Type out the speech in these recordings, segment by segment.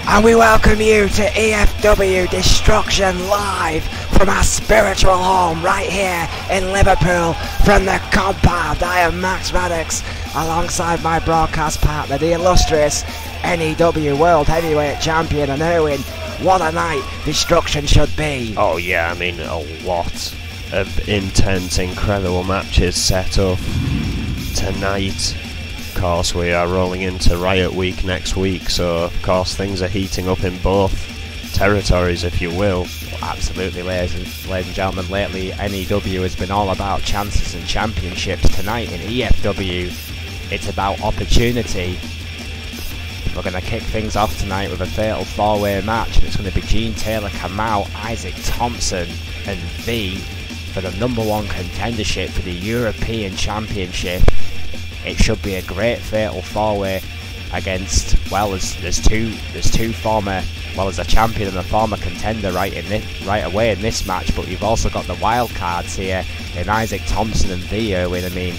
and we welcome you to E.F.W. Destruction live from our spiritual home right here in Liverpool from the compound. I am Max Radix alongside my broadcast partner, the illustrious NEW World Heavyweight Champion, and Erwin. What a night Destruction should be. Oh yeah, I mean a lot of intense, incredible matches set up tonight. Of course, we are rolling into Riot Week next week, so of course things are heating up in both territories, if you will. Absolutely, ladies and gentlemen. Lately, NEW has been all about chances and championships. Tonight in EFW, it's about opportunity. We're going to kick things off tonight with a fatal four-way match, and it's going to be Gene Taylor, Kamau, Isaac Thompson, and V for the #1 contendership for the European Championship. It should be a great fatal four-way against, well, there's two former, well, there's a champion and a former contender right away in this match, but you've also got the wild cards here in Isaac Thompson and V, Erwin. I mean,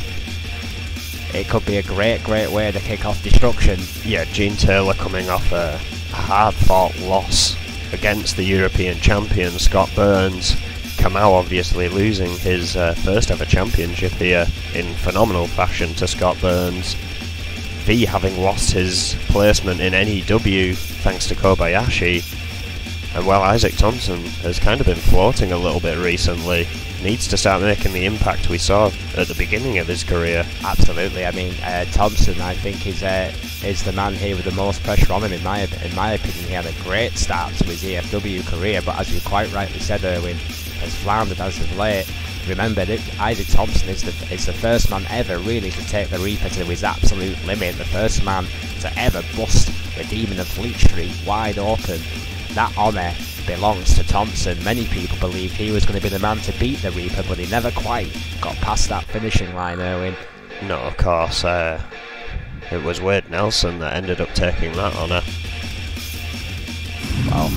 it could be a great way to kick off Destruction. Yeah, Gene Taylor coming off a hard-fought loss against the European champion Scott Burns. Kamau obviously losing his first ever championship here in phenomenal fashion to Scott Burns. V having lost his placement in NEW thanks to Kobayashi. And well, Isaac Thompson has kind of been floating a little bit recently. Needs to start making the impact we saw at the beginning of his career. Absolutely. I mean, Thompson, I think, is the man here with the most pressure on him. In my opinion, he had a great start to his EFW career, but as you quite rightly said, Erwin, has floundered as of late. Remember that Isaac Thompson is the first man ever really to take the Reaper to his absolute limit. The first man to ever bust the Demon of Fleet Street wide open. That honour belongs to Thompson. Many people believed he was going to be the man to beat the Reaper, but he never quite got past that finishing line, Erwin. No, of course. It was Wade Nelson that ended up taking that honour. Well,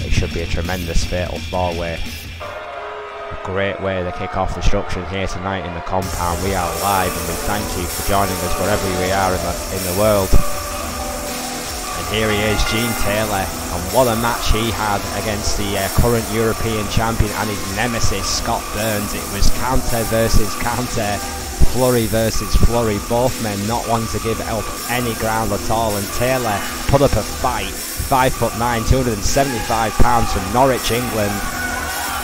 it should be a tremendous fatal four-way. A great way to kick off Destruction here tonight in the compound. We are live, and we thank you for joining us wherever we are in the world. And here he is, Gene Taylor, and what a match he had against the current European champion and his nemesis Scott Burns. It was counter versus counter, flurry versus flurry, both men not wanting to give up any ground at all, and Taylor put up a fight. 5'9", 275 pounds from Norwich, England.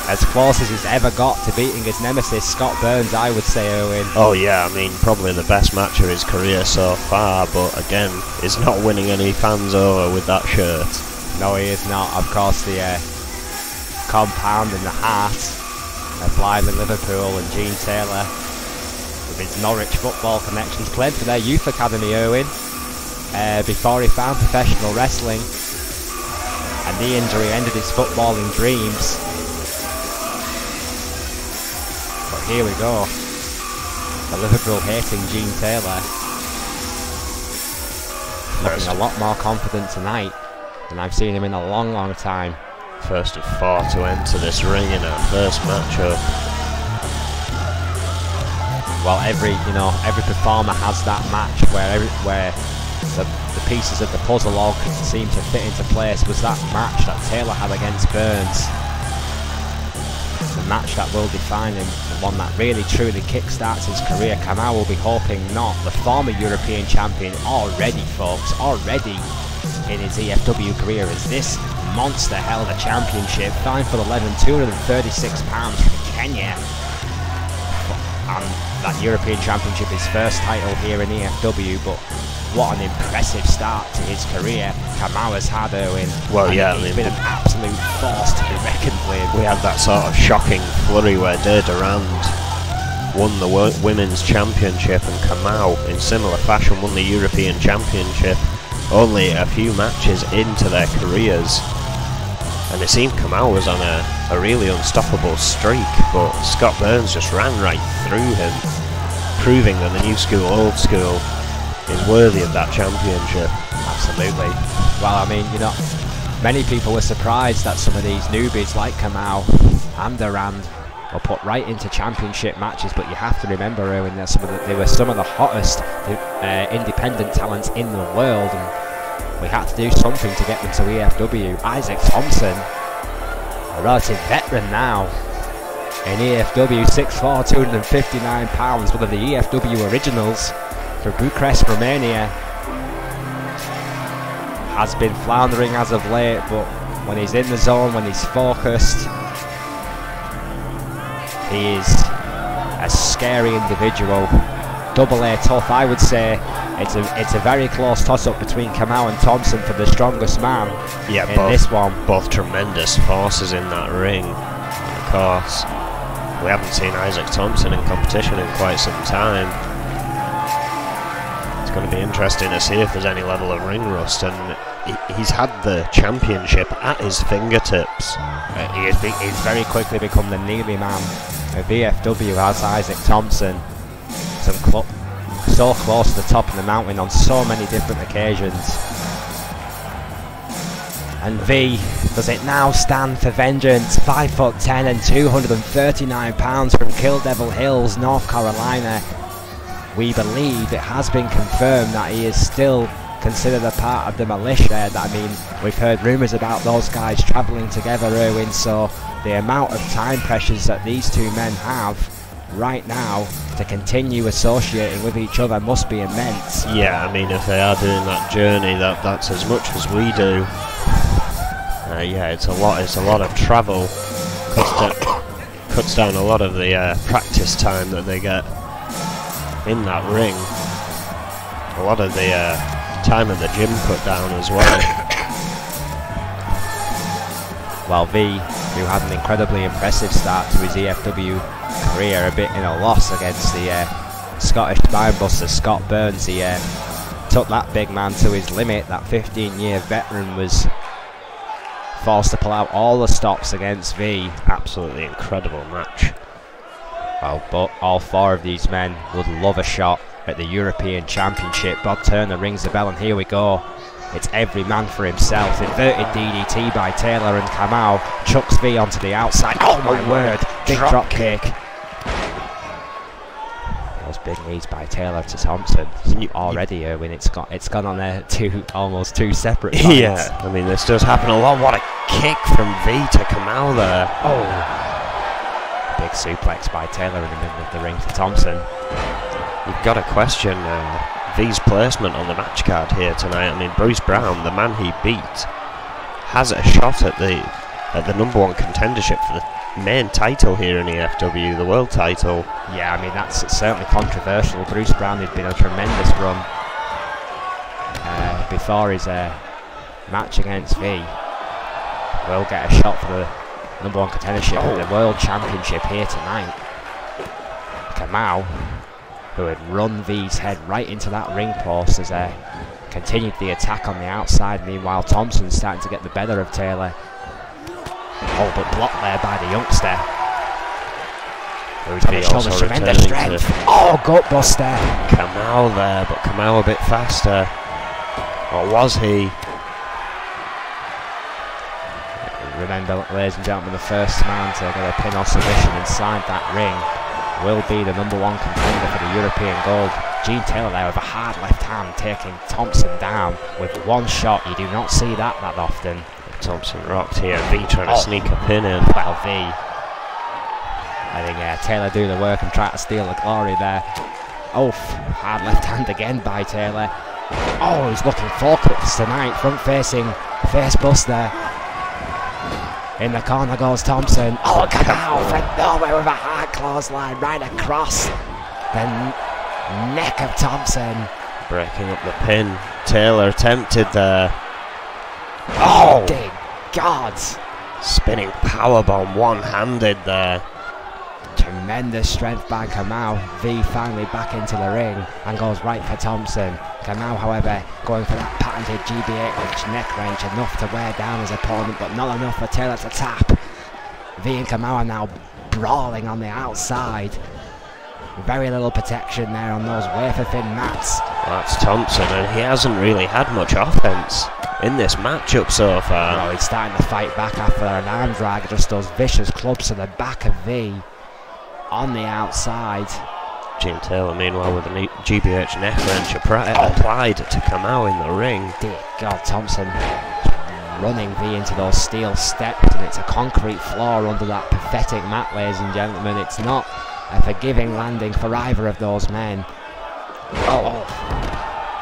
As close as he's ever got to beating his nemesis Scott Burns, I would say, Erwin. Oh yeah, I mean, probably the best match of his career so far, but again, he's not winning any fans over with that shirt. No, he is not. Of course, the compound in the heart of lively Liverpool, and Gene Taylor, with his Norwich football connections, played for their youth academy, Erwin, before he found professional wrestling. A knee injury ended his footballing dreams. But here we go. The Liverpool hating Gene Taylor looking a lot more confident tonight than I've seen him in a long time. First of 4 to enter this ring in our first matchup. Well, every performer has that match where the pieces of the puzzle all seem to fit into place. Was that match that Taylor had against Burns the match that will define him, the one that really truly kickstarts his career? Kamau will be hoping not. The former European champion already, folks, already in his EFW career, as this monster held a championship, 5'11", 236 pounds from Kenya. And that European Championship, his first title here in EFW, but what an impressive start to his career Kamau has had, Erwin. Well, yeah, he's been an absolute force to be reckoned with. We had that sort of shocking flurry where Day Durand won the Women's Championship, and Kamau, in similar fashion, won the European Championship only a few matches into their careers. And it seemed Kamau was on a really unstoppable streak, but Scott Burns just ran right through him, proving that the new school, old school, is worthy of that championship. Absolutely. Well, I mean, many people were surprised that some of these newbies like Kamau and Durand were put right into championship matches, but you have to remember, Erwin, that they were some of the hottest independent talents in the world, and we had to do something to get them to EFW. Isaac Thompson, a relative veteran now in EFW, 6'4", 259 pounds, one of the EFW originals for Bucharest, Romania. Has been floundering as of late, but when he's in the zone, when he's focused, he is a scary individual. Double A tough, I would say. It's a very close toss-up between Kamau and Thompson for the strongest man. Yeah, in this one. Both tremendous forces in that ring. And of course, we haven't seen Isaac Thompson in competition in quite some time. It's going to be interesting to see if there's any level of ring rust, and he's had the championship at his fingertips. He's very quickly become the Neely man of EFW, as Isaac Thompson. So close to the top of the mountain on so many different occasions. And V, does it now stand for vengeance? 5'10" and 239 pounds from Kill Devil Hills, North Carolina. We believe it has been confirmed that he is still considered a part of the militia. I mean, we've heard rumours about those guys travelling together, Erwin, so the amount of time pressures that these two men have right now to continue associating with each other must be immense. Yeah, I mean, if they are doing that journey, that's as much as we do. Yeah, it's a lot of travel. Cuts down a lot of the practice time that they get in that ring. A lot of the time at the gym cut down as well. Well, V, who had an incredibly impressive start to his EFW career, a bit in a loss against the Scottish Spinebuster Scott Burns. He took that big man to his limit. That 15-year veteran was forced to pull out all the stops against V. Absolutely incredible match. Well, but all four of these men would love a shot at the European Championship. Bob Turner rings the bell, and here we go. It's every man for himself. Inverted DDT by Taylor, and Kamau chucks V onto the outside. Oh my word! Big drop kick. Those big knees by Taylor to Thompson. Already, Erwin, it's gone on there almost two separate fights. Yeah, I mean, this does happen a lot. What a kick from V to Kamau there. Oh! Big suplex by Taylor in the middle of the ring to Thompson. You've got to question V's placement on the match card here tonight. I mean, Bruce Brown, the man he beat, has a shot at the #1 contendership for the main title here in EFW, the world title. Yeah, I mean, that's certainly controversial. Bruce Brown had been a tremendous run before his match against V. Will get a shot for the #1 contendership at the world championship here tonight. Kamau, who had run V's head right into that ring post, has continued the attack on the outside. Meanwhile, Thompson's starting to get the better of Taylor. Oh, but blocked there by the youngster, who's been shown tremendous strength. Oh, gutbuster. Kamau there, but Kamau a bit faster. Or was he? Remember, ladies and gentlemen, the first man to get a pin or submission inside that ring will be the #1 contender for the European gold. Gene Taylor there with a hard left hand taking Thompson down with one shot. You do not see that often. Thompson rocked here. V trying to sneak a pin in. Well, V. I think Taylor do the work and try to steal the glory there. Oh, hard left hand again by Taylor. Oh, he's looking focused tonight. Front facing face buster. In the corner goes Thompson. Oh, Kamau from nowhere with a hard clothesline right across the neck of Thompson. Breaking up the pin. Taylor tempted there. Oh, dear God. Spinning powerbomb one-handed there. Tremendous strength by Kamau. V finally back into the ring and goes right for Thompson. Kamau, however, going for that patented GB8 neck wrench, enough to wear down his opponent, but not enough for Taylor to tap. V and Kamau are now brawling on the outside. Very little protection there on those wafer-thin mats. That's Thompson, and he hasn't really had much offense in this matchup so far. No, he's starting to fight back after an arm drag, just those vicious clubs to the back of V on the outside. Gene Taylor, meanwhile, with a GBH neck wrench applied to Kamau in the ring. Dear God, Thompson running V into those steel steps, and it's a concrete floor under that pathetic mat, ladies and gentlemen. It's not a forgiving landing for either of those men. Oh.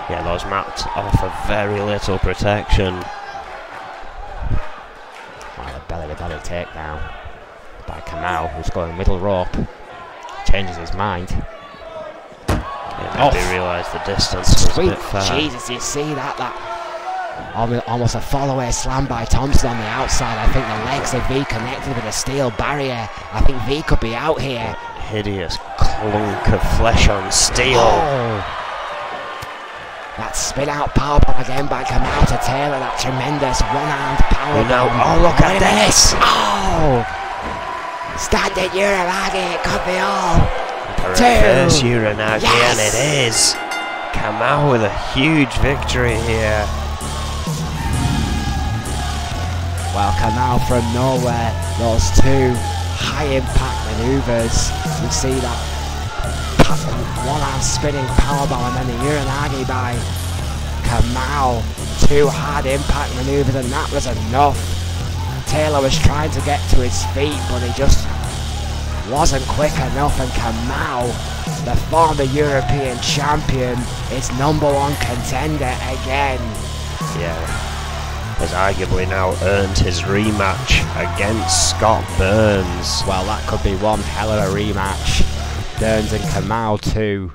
Yeah, those mats offer very little protection. Well, a belly-to-belly takedown by Kamau, who's going middle rope. Changes his mind. Yeah, maybe realise the distance was a bit far. Jesus, you see that almost a fall-away slam by Thompson on the outside. I think the legs of V connected with a steel barrier. I think V could be out here. Hideous clunk of flesh on steel. Oh. That spin-out powerbomb again by Kamau to Taylor. That tremendous one-armed powerbomb. Oh, look at this! Oh! Standing Uranagi, it could be all. Reverse Uranagi, yes. And it is. Kamau with a huge victory here. Well, Kamau from nowhere, those two high-impact manoeuvres. You see that one-arm spinning powerbomb and then the Uranagi by Kamau. Two hard impact manoeuvres, and that was enough. Taylor was trying to get to his feet, but he just wasn't quick enough, and Kamau, the former European champion, is #1 contender again. Yeah, has arguably now earned his rematch against Scott Burns. Well, that could be one hell of a rematch. Burns and Kamau too.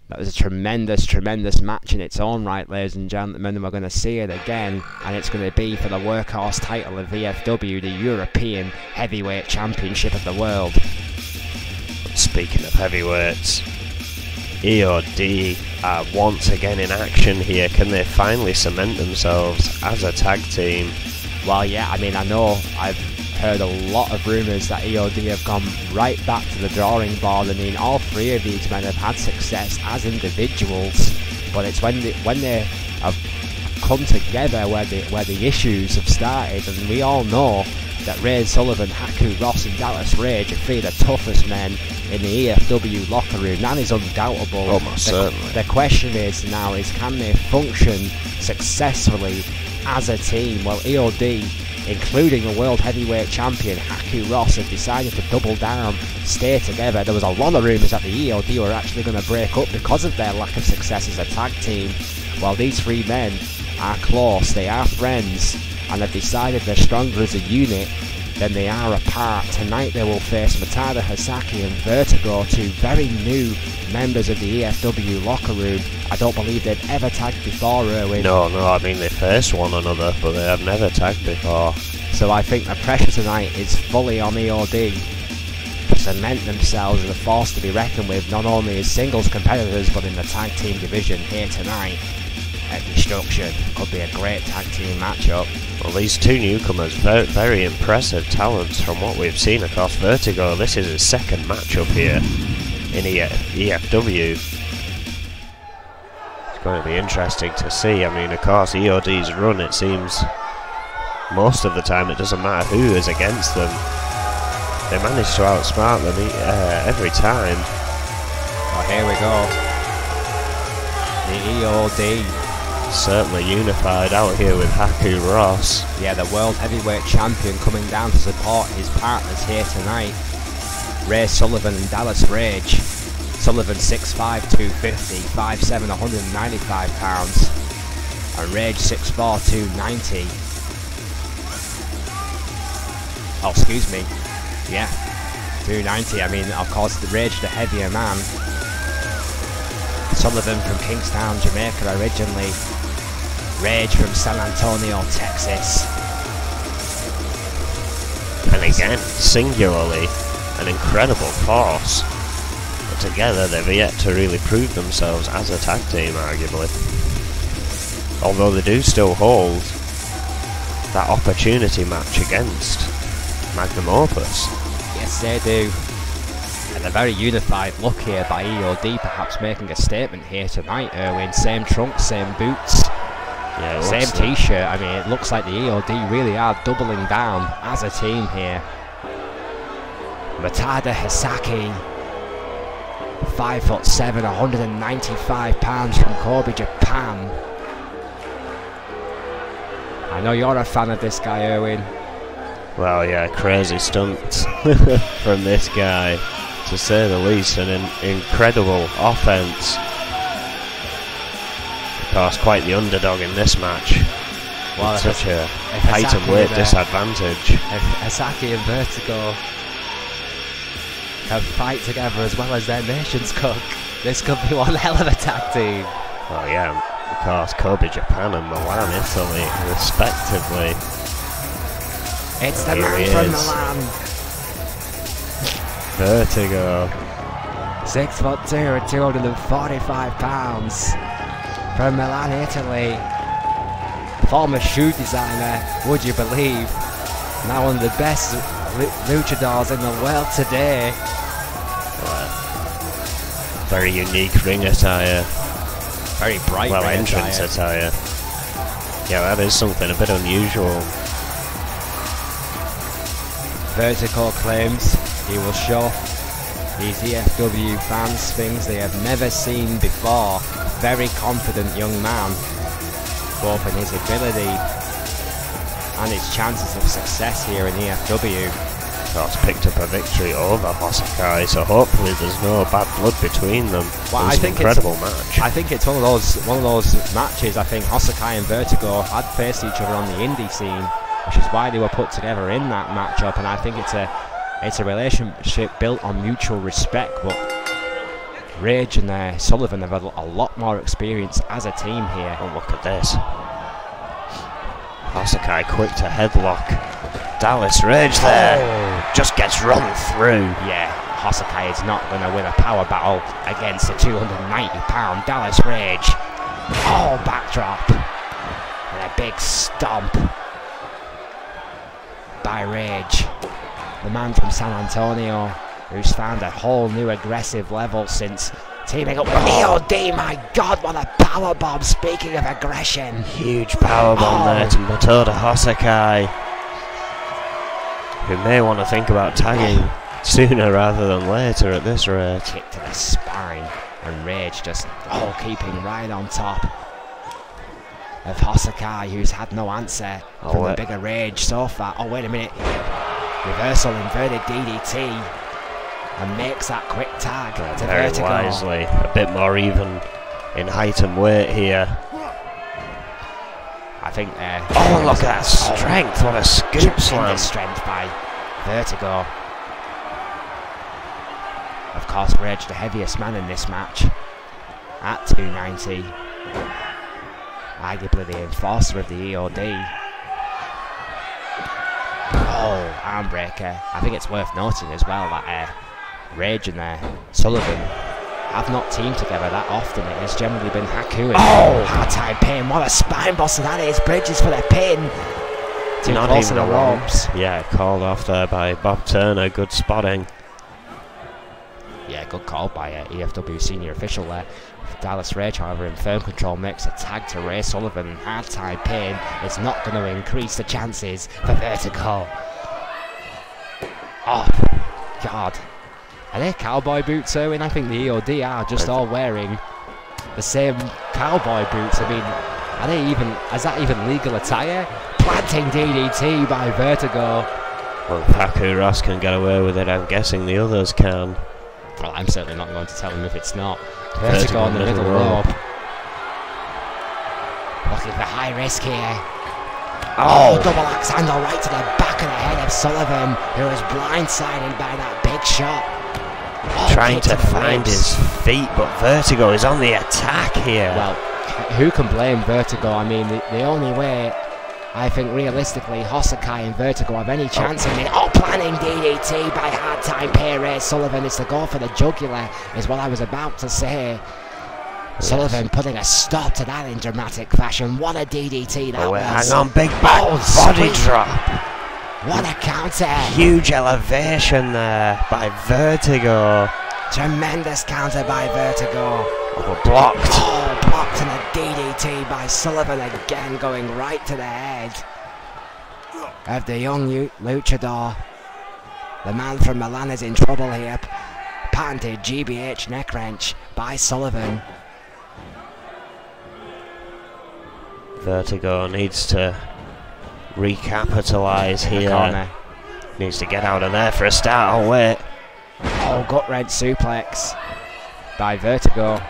That was a tremendous, tremendous match in its own right, ladies and gentlemen, and we're going to see it again, and it's going to be for the workhorse title of E.F.W, the European Heavyweight Championship of the world. Speaking of heavyweights, E.O.D are once again in action here. Can they finally cement themselves as a tag team? Well, yeah, I mean, I know I've heard a lot of rumours that E.O.D have gone right back to the drawing board. I mean, all three of these men have had success as individuals, but it's when they have come together where the issues have started. And we all know that Ray Sullivan, Haku Ross and Dallas Rage are three of the toughest men in the E.F.W locker room. That is undoubtable. Oh, most certainly. The question is now is, can they function successfully as a team? Well, E.O.D, including the World Heavyweight Champion Haku Ross, have decided to double down, stay together. There was a lot of rumours that the E.O.D were actually going to break up because of their lack of success as a tag team. Well, these three men are close, they are friends, and have decided they're stronger as a unit than they are apart. Tonight they will face Matada Hasaki and Vertigo, two very new members of the E.F.W locker room. I don't believe they've ever tagged before, Erwin. No, I mean they face one another, but they have never tagged before. So I think the pressure tonight is fully on E.O.D to cement themselves as a force to be reckoned with, not only as singles competitors, but in the tag team division here tonight at Destruction. Could be a great tag team matchup. Well, these two newcomers, very, very impressive talents from what we've seen across Vertigo. This is his second matchup here in E.F.W. It's going to be interesting to see. I mean, of course, E.O.D's run, it seems most of the time it doesn't matter who is against them. They manage to outsmart them every time. Oh, here we go. The E.O.D certainly unified out here with Haku Ross. Yeah, the World Heavyweight Champion coming down to support his partners here tonight. Ray Sullivan and Dallas Rage. Sullivan 6'5", 250, 5'7", 195 pounds. And Rage 6'4", 290. Oh, excuse me. Yeah, 290. I mean, of course, the Rage, the heavier man. Sullivan from Kingstown, Jamaica originally. Rage from San Antonio, Texas. And again, singularly, an incredible force. But together they've yet to really prove themselves as a tag team, arguably. Although they do still hold that opportunity match against Magnum Opus. Yes, they do. And a very unified look here by E.O.D, perhaps making a statement here tonight, Erwin. Same trunks, same boots, yeah, same t-shirt. I mean, it looks like the E.O.D really are doubling down as a team here. Matada Hasaki 5'7", 195 pounds from Kobe, Japan. I know you're a fan of this guy, Erwin. Well, yeah, crazy stunts from this guy, to say the least. An incredible offense. Of course, quite the underdog in this match. Well, such a height and weight disadvantage. If Asaki and Vertigo can fight together as well as their nations cook, this could be one hell of a tag team. Oh yeah, of course, Kobe, Japan and Milan, Italy, respectively. It's the man from Milan. Vertigo. 6'2" and 245 pounds. From Milan, Italy. Former shoe designer, would you believe? Now one of the best luchadors in the world today. Very unique ring attire. Very bright entrance attire. Yeah, that is something a bit unusual. Vertigo claims he will show these E.F.W. fans things they have never seen before. Very confident young man, both in his ability and his chances of success here in E.F.W. Of course, picked up a victory over Hosakai, so hopefully there's no bad blood between them. Well, I think incredible match. I think it's one of those matches. I think Hosakai and Vertigo had faced each other on the indie scene, which is why they were put together in that matchup. And I think it's a relationship built on mutual respect. But Rage and Sullivan have had a lot more experience as a team here. Oh, look at this. Hosakai quick to headlock. Dallas Rage there. Just gets run through. Yeah, Hosakai is not going to win a power battle against a 290-pound Dallas Rage. Oh, backdrop. And a big stomp by Rage. The man from San Antonio, who's found a whole new aggressive level since teaming up with EOD. My God, what a powerbomb. Speaking of aggression. Huge powerbomb there to Matoda Hosakai, who may want to think about tagging sooner rather than later at this rate. Kick to the spine, and Rage just keeping right on top of Hosakai, who's had no answer from the bigger Rage so far. Oh, wait a minute. Reversal inverted DDT, and makes that quick tag to very Vertigo. Wisely, a bit more even in height and weight here. I think look at that strength, what a scoop slam. Strength by Vertigo. Of course, Rage the heaviest man in this match at 290. Arguably the enforcer of the EOD. Arm breaker. I think it's worth noting as well that Rage and Sullivan have not teamed together that often. It has generally been Haku and hard time pin. What a spine buster that is. Bridges for the pin. Too close to the ropes. Yeah, called off there by Bob Turner. Good spotting. Yeah, good call by E.F.W. senior official there. Dallas Rage, however, in firm control, makes a tag to Ray Sullivan. Hard time pin. It's not going to increase the chances for Vertigo. Oh, God. Are they cowboy boots, Erwin? I think the EOD are just all wearing the same cowboy boots. I mean, is that even legal attire? Planting DDT by Vertigo. Well, Paku Ross can get away with it. I'm guessing the others can. Well, I'm certainly not going to tell him if it's not. Vertigo on the middle rope. Looking for high risk here. Double axe handle right to the back of the head of Sullivan, who was blindsided by that big shot. Trying to find his feet, but Vertigo is on the attack here. Well, who can blame Vertigo? I mean, the only way I think realistically Hosakai and Vertigo have any chance in it. Planning DDT by hard time Ray Sullivan. It's the goal for the jugular, is what I was about to say. Sullivan putting a stop to that in dramatic fashion. What a DDT that was. Hang on, big back body drop. What a counter. Huge elevation there by Vertigo. Tremendous counter by Vertigo. Blocked. Blocked, and a DDT by Sullivan again, going right to the head of the young luchador. The man from Milan is in trouble here. patented GBH neck wrench by Sullivan. Vertigo needs to recapitalise here. Corner. Needs to get out of there for a start. Oh, wait. Oh, gut wrench suplex by Vertigo.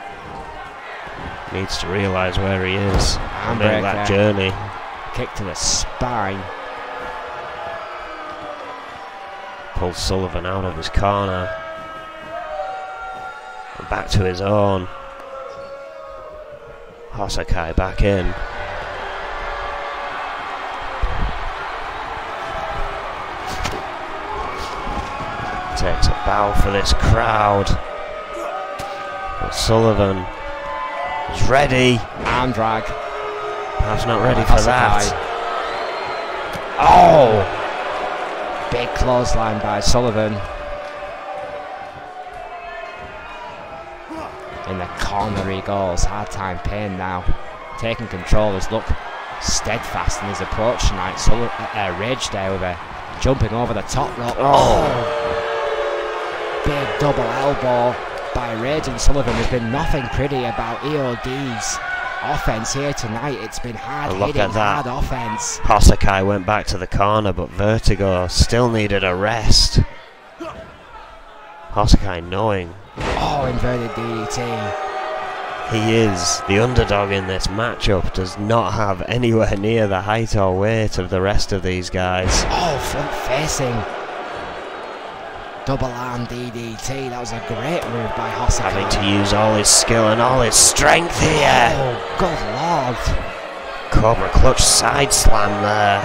Needs to realise where he is and make that journey. Kick to the spine. Pulls Sullivan out of his corner. And back to his own. Hosakai back in. Takes a bow for this crowd. But Sullivan is ready. Arm drag. Perhaps not ready for that. Oh! Big clothesline by Sullivan. In the corner he goes. Hard time pain now. Taking control. His look steadfast in his approach tonight. Rage there with a jumping over the top rope. Oh! Big double elbow by Rage, and Sullivan. There's been nothing pretty about EOD's offense here tonight. It's been hard-hitting, hard offense. Hosakai went back to the corner, but Vertigo still needed a rest. Hosakai knowing. Oh, inverted DDT. He is the underdog in this matchup, does not have anywhere near the height or weight of the rest of these guys. Oh, front facing. Double arm DDT, that was a great move by Hosakai. Having to use all his skill and all his strength here. Oh, good lord. Cobra clutch side slam there.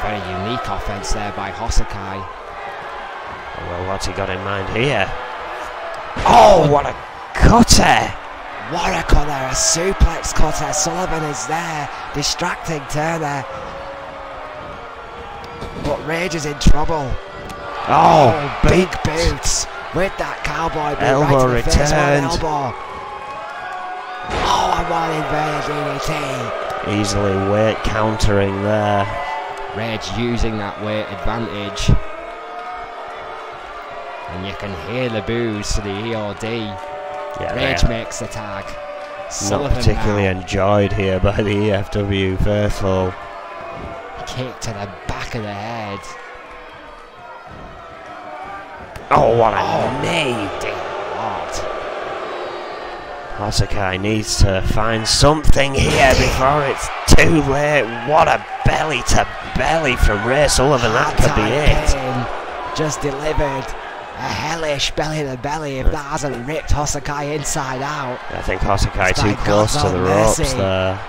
Very unique offense there by Hosakai. Well, what's he got in mind here? Oh, what a cutter! What a cutter, a suplex cutter. Sullivan is there, distracting Turner. But Rage is in trouble. Oh, big boots with that cowboy boot elbow right to the face, returned. elbow. Oh, and one inverted DDT. Easily weight countering there. Rage using that weight advantage. And you can hear the boos to the EOD. Yeah, Rage makes the tag. Not particularly enjoyed here by the E.F.W. faithful. Kick to the back of the head. Oh, what a knee! Dear Lord. Hosakai needs to find something here before it's too late. What a belly to belly from Ray Sullivan. That could be it. Just delivered a hellish belly to belly if that hasn't ripped Hosakai inside out. I think Hosakai too close to the ropes there.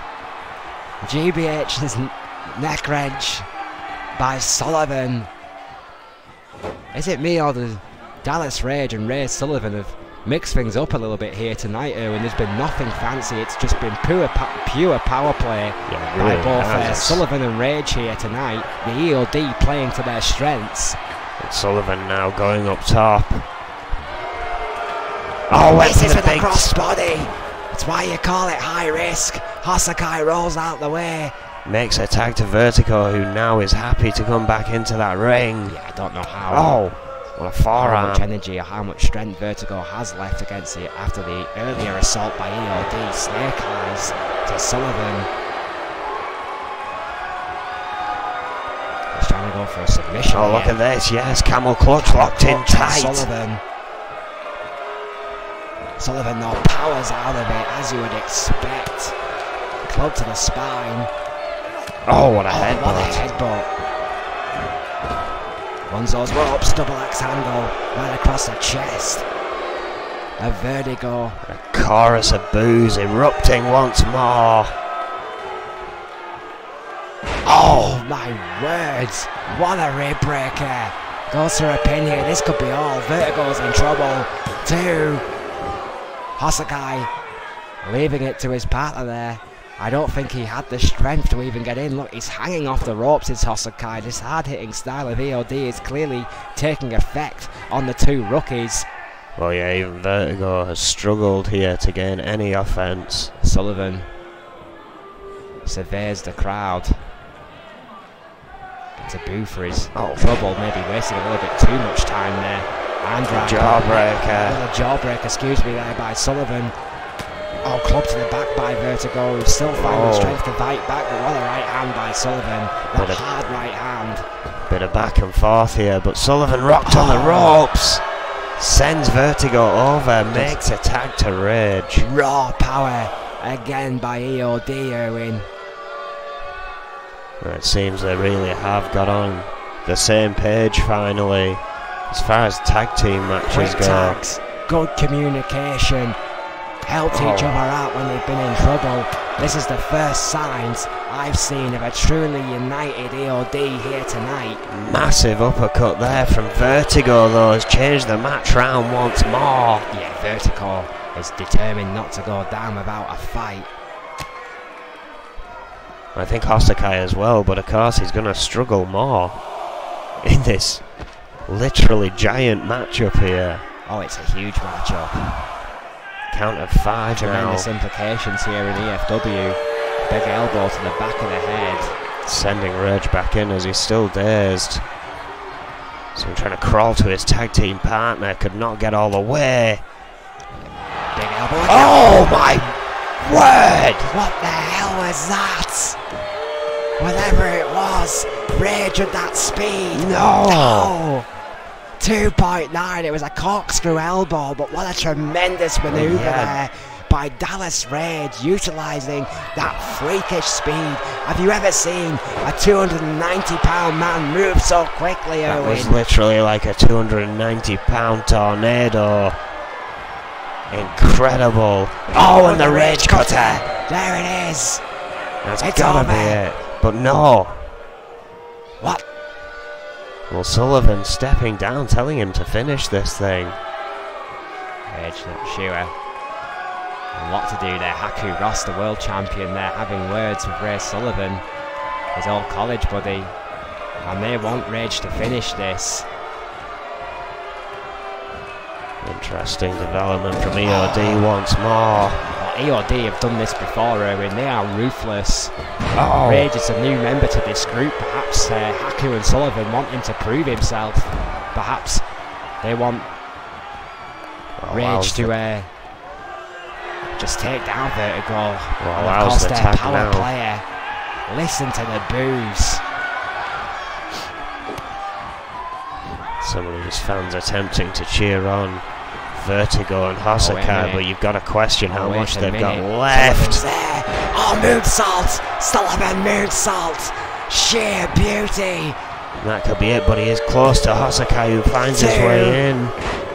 GBH's neck wrench by Sullivan. Is it me or the Dallas Rage and Ray Sullivan have mixed things up a little bit here tonight, Erwin? There's been nothing fancy. It's just been pure power play by both Sullivan and Rage here tonight. The EOD playing to their strengths. And Sullivan now going up top. Oh, this is with a crossbody. That's why you call it high risk. Hosakai rolls out the way. Makes a tag to Vertigo, who now is happy to come back into that ring. Yeah, I don't know how. Oh, what a forearm. How much energy or how much strength Vertigo has left against it after the earlier assault by EOD. Snake eyes to Sullivan. He's trying to go for a submission. Oh, look at this. Yes, camel clutch locked in tight. Sullivan though powers out of it as you would expect. Club to the spine. Oh, what a headbutt. What a headbutt. Runs those ropes, double axe handle, right across the chest. A Vertigo. A chorus of boos erupting once more. Oh my words, what a rib breaker. Goes for a pin here, this could be all. Vertigo's in trouble. 2. Hosakai leaving it to his partner there. I don't think he had the strength to even get in. Look, he's hanging off the ropes, it's Hosakai. This hard-hitting style of EOD is clearly taking effect on the two rookies. Well, yeah, even Vertigo has struggled here to gain any offense. Sullivan surveys the crowd. Gets a boo for his trouble, maybe wasting a little bit too much time there. And jawbreaker. A jawbreaker, excuse me, there by Sullivan. Oh, club to the back by Vertigo, who's still finding strength to fight back, but what a right hand by Sullivan. That hard right hand. Bit of back and forth here, but Sullivan rocked on the ropes. Sends Vertigo over, makes a tag to Rage. Raw power again by E.O.D. Erwin. It seems they really have got on the same page finally, as far as tag team matches go. Tags, good communication, helped each other out when they've been in trouble. This is the first signs I've seen of a truly united E.O.D. here tonight. Massive uppercut there from Vertigo though has changed the match round once more. Yeah, Vertigo is determined not to go down without a fight. I think Hosakai as well, but of course he's going to struggle more in this literally giant matchup here. Oh, it's a huge matchup. Count of 5 Tremendous now. implications here in E.F.W. Big elbow to the back of the head. Sending Rage back in as he's still dazed. So I'm trying to crawl to his tag team partner, could not get all the way. Big elbow. Oh my word! What the hell was that? Whatever it was, Rage at that speed. No! 2.9, it was a corkscrew elbow, but what a tremendous manoeuvre there by Dallas Rage, utilising that freakish speed. Have you ever seen a 290-pound man move so quickly, Erwin? That was literally like a 290-pound tornado. Incredible. Oh, and the Rage cutter. There it is. That's It's gotta over. be it. But no. What? Well, Sullivan stepping down, telling him to finish this thing. Rage not sure. A lot to do there. Haku Ross, the world champion there, having words with Ray Sullivan, his old college buddy. And they want Rage to finish this. Interesting development from E.O.D. once more. Well, E.O.D. have done this before, Erwin. They are ruthless. Oh. Rage is a new member to this group. Perhaps Haku and Sullivan want him to prove himself. Perhaps they want Rage to just take down Vertigo. Well, and of course, the their tag power now. player. Listen to the boos. Some of these fans attempting to cheer on Vertigo and Hosakai, but you've got to question how much they've got left. Sullivan's there. Oh, moonsault! Sullivan moonsault! Sheer beauty! That could be it, but he is close to Hosakai, who finds his way in.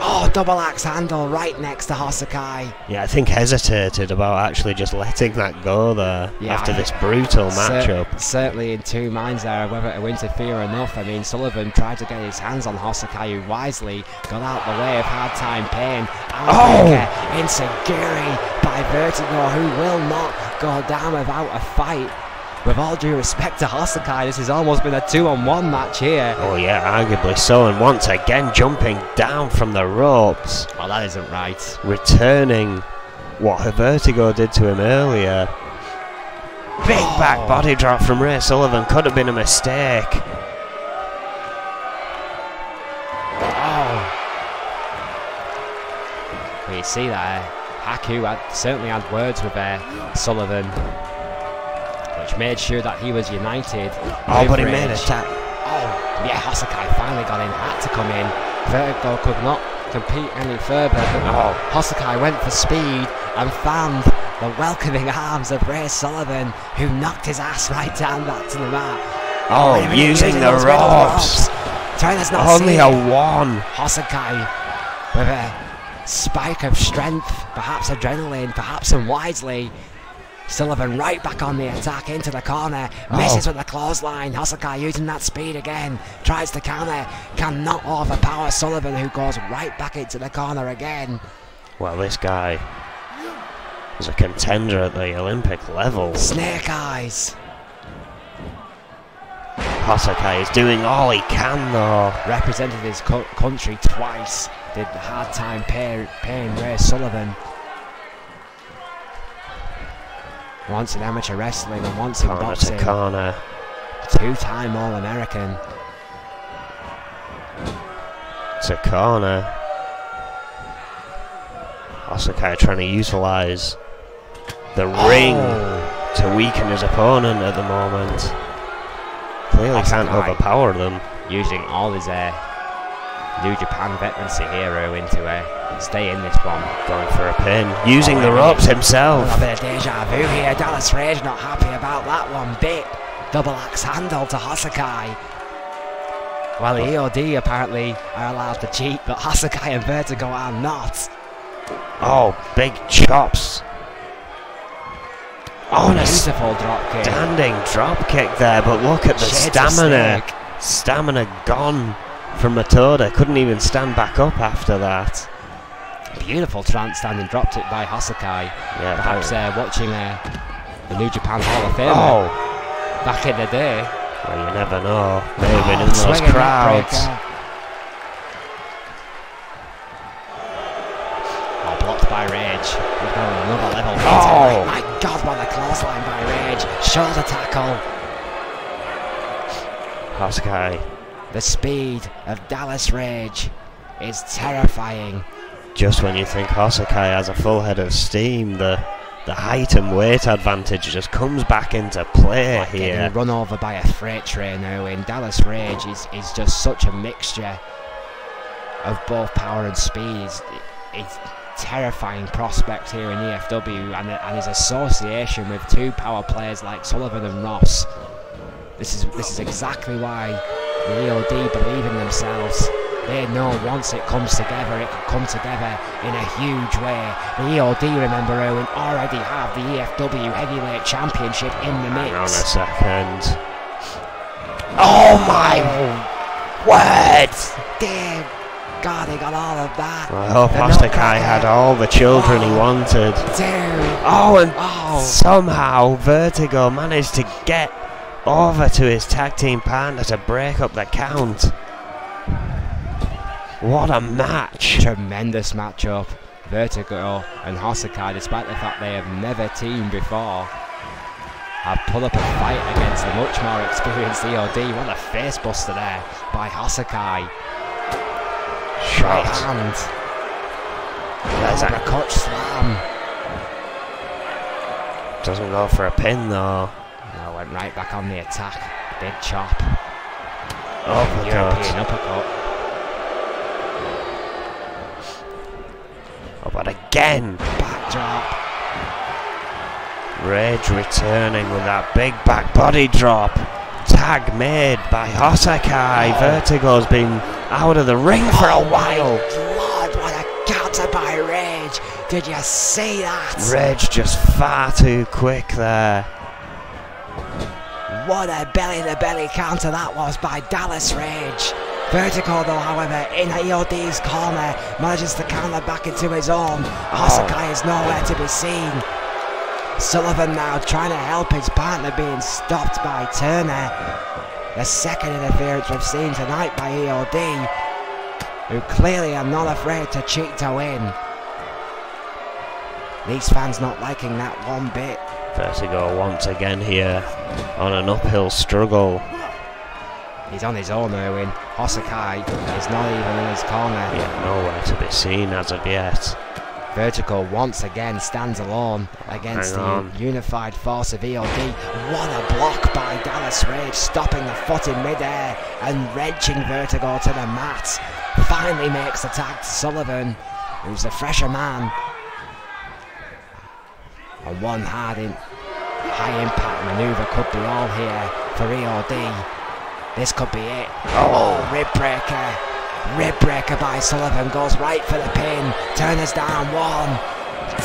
Oh, double axe handle right next to Hosakai. Yeah, I think hesitated about actually just letting that go there after this brutal matchup. Certainly in two minds there whether to interfere enough. I mean, Sullivan tried to get his hands on Hosakai, who wisely got out the way of hard time pain. Insecurity by Vertigo, who will not go down without a fight. With all due respect to Hosakai, this has almost been a 2-on-1 match here. Oh yeah, arguably so, and once again jumping down from the ropes. Well, that isn't right. Returning what Vertigo did to him earlier. Big back body drop from Ray Sullivan, could have been a mistake. Well, you see that Haku certainly had words with Sullivan, which made sure that he was united. Oh, but he made a tap. Oh, yeah, Hosakai finally got in, had to come in. Vertigo could not compete any further. Hosakai went for speed and found the welcoming arms of Ray Sullivan, who knocked his ass right down back to the mat. Oh, using the ropes. Turner's not only a 1. Hosakai with a spike of strength, perhaps adrenaline, perhaps unwisely. Sullivan right back on the attack into the corner, misses with the clothesline. Hosakai using that speed again, tries to counter, cannot overpower Sullivan, who goes right back into the corner again. Well, this guy is a contender at the Olympic level. Snake eyes. Hosakai is doing all he can though. Represented his country twice, did hard time paying Ray Sullivan. Once in amateur wrestling and once in boxing. Corner. 2-time All-American. to corner. Hosakai trying to utilise the ring to weaken his opponent at the moment. Clearly can't overpower them. Using all his New Japan veterancy hero into stay in this one. Going for a pin. Using the ropes himself. A bit of deja vu here. Dallas Rage not happy about that one bit. Double axe handle to Hosakai. Well, the EOD apparently are allowed to cheat, but Hosakai and Vertigo are not. Oh, big chops. Oh, and a beautiful drop kick. Standing drop kick there, but look at the stamina. Stamina gone from Matoda. Couldn't even stand back up after that. Beautiful standing drop kick by Hosakai. Yeah, perhaps watching the New Japan Hall of Fame back in the day. Well, you never know. Maybe in those crowds. Blocked by Rage. We're going another level. Oh my God, what a clothesline by Rage. Shoulder tackle. Hosakai. The speed of Dallas Rage is terrifying. Just when you think Hosakai has a full head of steam, the height and weight advantage just comes back into play like here. Getting run over by a freight train now. In Dallas Rage is just such a mixture of both power and speed. He's terrifying prospect here in E.F.W. and his association with two power players like Sullivan and Ross. This is exactly why the EOD believe in themselves. They know once it comes together, it can come together in a huge way. The EOD, remember, Owen, already have the E.F.W. Heavyweight Championship in the mix. Hang on a second. Oh my word! Damn. God, he got all of that. I hope Hosakai had all the children he wanted. Dude. Oh, and somehow Vertigo managed to get over to his tag team partner to break up the count. What a match. Tremendous matchup. Vertigo and Hosakai, despite the fact they have never teamed before, have put up a fight against the much more experienced EOD. What a face buster there by Hosakai. Shot. Right hand. There's a clutch slam. Doesn't go for a pin though. No, went right back on the attack. Big chop. Uppercut. European uppercut. Oh, but again. Backdrop. Rage returning with that big back body drop. Tag made by Hosakai. Vertigo's been out of the ring for a while. Lord, what a counter by Rage. Did you see that? Rage just far too quick there. What a belly-to-belly counter that was by Dallas Rage. Vertigo, though, however, in EOD's corner, manages to counter back into his own. Hosakai is nowhere to be seen. Sullivan now trying to help his partner, being stopped by Turner. The second interference we've seen tonight by EOD, who clearly are not afraid to cheat to win. These fans not liking that one bit. Vertigo once again here on an uphill struggle. He's on his own, Erwin. Hosakai is not even in his corner. Yeah, nowhere to be seen as of yet. Vertigo once again stands alone against the unified force of EOD. What a block by Dallas Rage, stopping the foot in midair and wrenching Vertigo to the mat. Finally makes the tag to Sullivan, who's the fresher man. And one high impact manoeuvre could be all here for EOD. This could be it. Oh, rib breaker. Rib breaker by Sullivan, goes right for the pin. Turner's down, 1,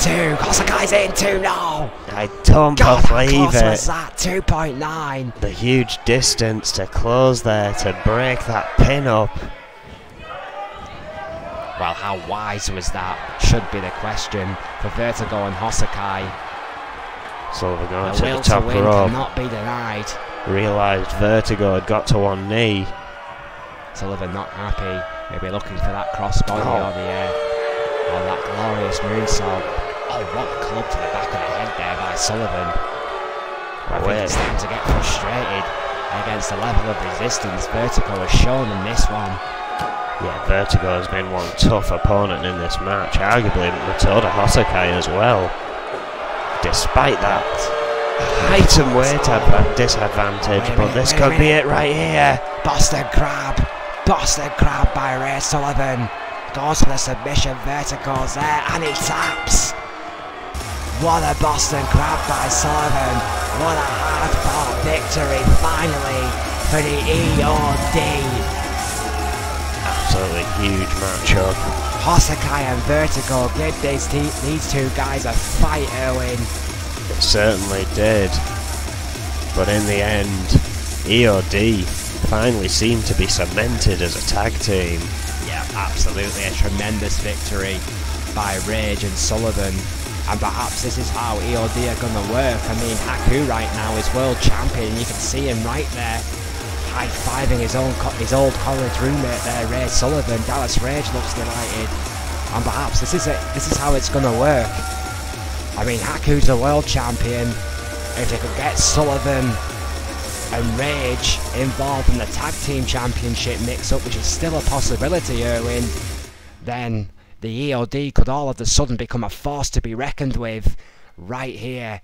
2. Hosakai's in, 2, no! I don't God, believe how close it. was that? 2.9. The huge distance to close there to break that pin up. Well, how wise was that? Should be the question for Vertigo and Hosakai. Sullivan going The to will the top to win rope. cannot be denied. Realised Vertigo had got to one knee. Sullivan not happy. Maybe looking for that crossbody or that glorious moonsault. Oh, what a club to the back of the head there by Sullivan. I think it's time to get frustrated against the level of resistance Vertigo has shown in this one. Yeah, Vertigo has been one tough opponent in this match, arguably Matilda Hosakai as well. Despite that height and weight disadvantage, but this could be it right here. Boston Crab by Ray Sullivan. Goes for the submission, Vertigo's there, and he taps. What a Boston Crab by Sullivan. What a hard-fought victory, finally, for the E.O.D. Absolutely huge matchup. Hosakai and Vertigo gave these two guys a fight, Erwin. It certainly did. But in the end, E.O.D. finally seemed to be cemented as a tag team. Yeah, absolutely a tremendous victory by Rage and Sullivan. And perhaps this is how E.O.D. are going to work. I mean, Haku right now is world champion. You can see him right there, high-fiving his old college roommate there, Ray Sullivan. Dallas Rage looks delighted. And perhaps this is it. This is how it's going to work. I mean, Haku's a world champion. If they could get Sullivan and Rage involved in the tag team championship mix-up, which is still a possibility, Erwin, then the E.O.D. could all of a sudden become a force to be reckoned with right here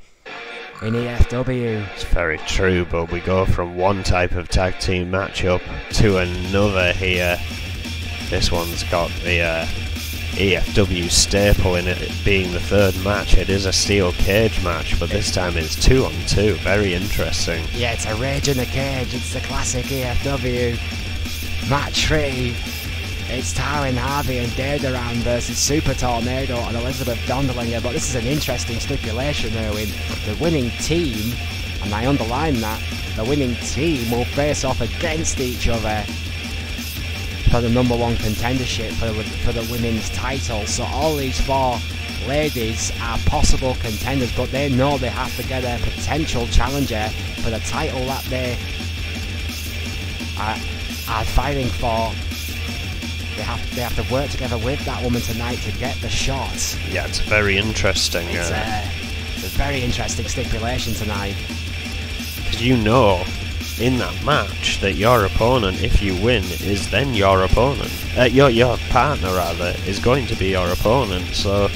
in E.F.W. It's very true, but we go from one type of tag team matchup to another here. This one's got the E.F.W. staple in it being the third match. It is a steel cage match, but this time it's 2-on-2. Very interesting. Yeah, it's a Rage in the cage. It's the classic E.F.W. match 3. It's Taryn Harvey and Daydaran versus Super Tornado and Elizabeth Dondelinger, but this is an interesting stipulation, Erwin. The winning team, and I underline that, the winning team will face off against each other for the number 1 contendership for the women's title. So all these 4 ladies are possible contenders, but they know they have to get a potential challenger for the title that they are fighting for. They have to work together with that woman tonight to get the shot. Yeah, it's very interesting. It's a very interesting stipulation tonight. Because you know, in that match, that your opponent, if you win, is then your opponent. Your partner, rather, is going to be your opponent, so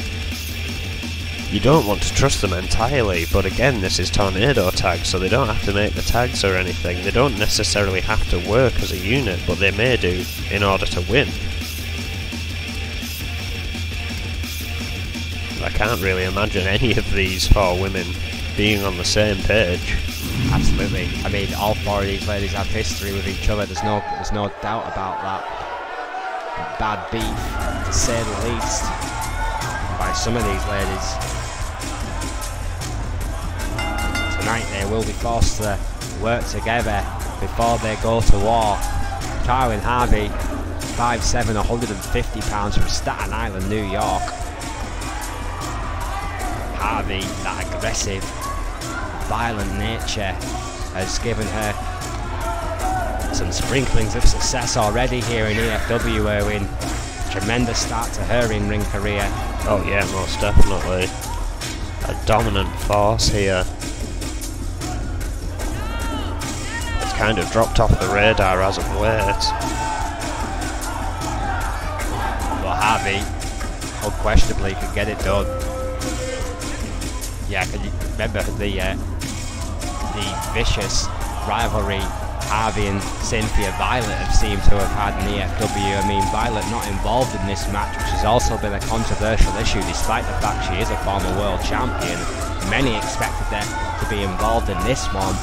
you don't want to trust them entirely. But again, this is Tornado Tag, so they don't have to make the tags or anything. They don't necessarily have to work as a unit, but they may do in order to win. I can't really imagine any of these 4 women being on the same page. Absolutely. I mean, all 4 of these ladies have history with each other. There's no doubt about that. Bad beef, to say the least, by some of these ladies. Tonight they will be forced to work together before they go to war. Taryn Harvey, 5'7", 150 pounds from Staten Island, New York. Harvey, that aggressive, violent nature has given her some sprinklings of success already here in E.F.W. Erwin. Tremendous start to her in-ring career. Oh yeah, most definitely. A dominant force here. It's kind of dropped off the radar as of late. But Harvey unquestionably can get it done. Yeah, can you remember the vicious rivalry Harvey and Cynthia Violet have seemed to have had in E.F.W. I mean, Violet not involved in this match, which has also been a controversial issue, despite the fact she is a former world champion. Many expected her to be involved in this one.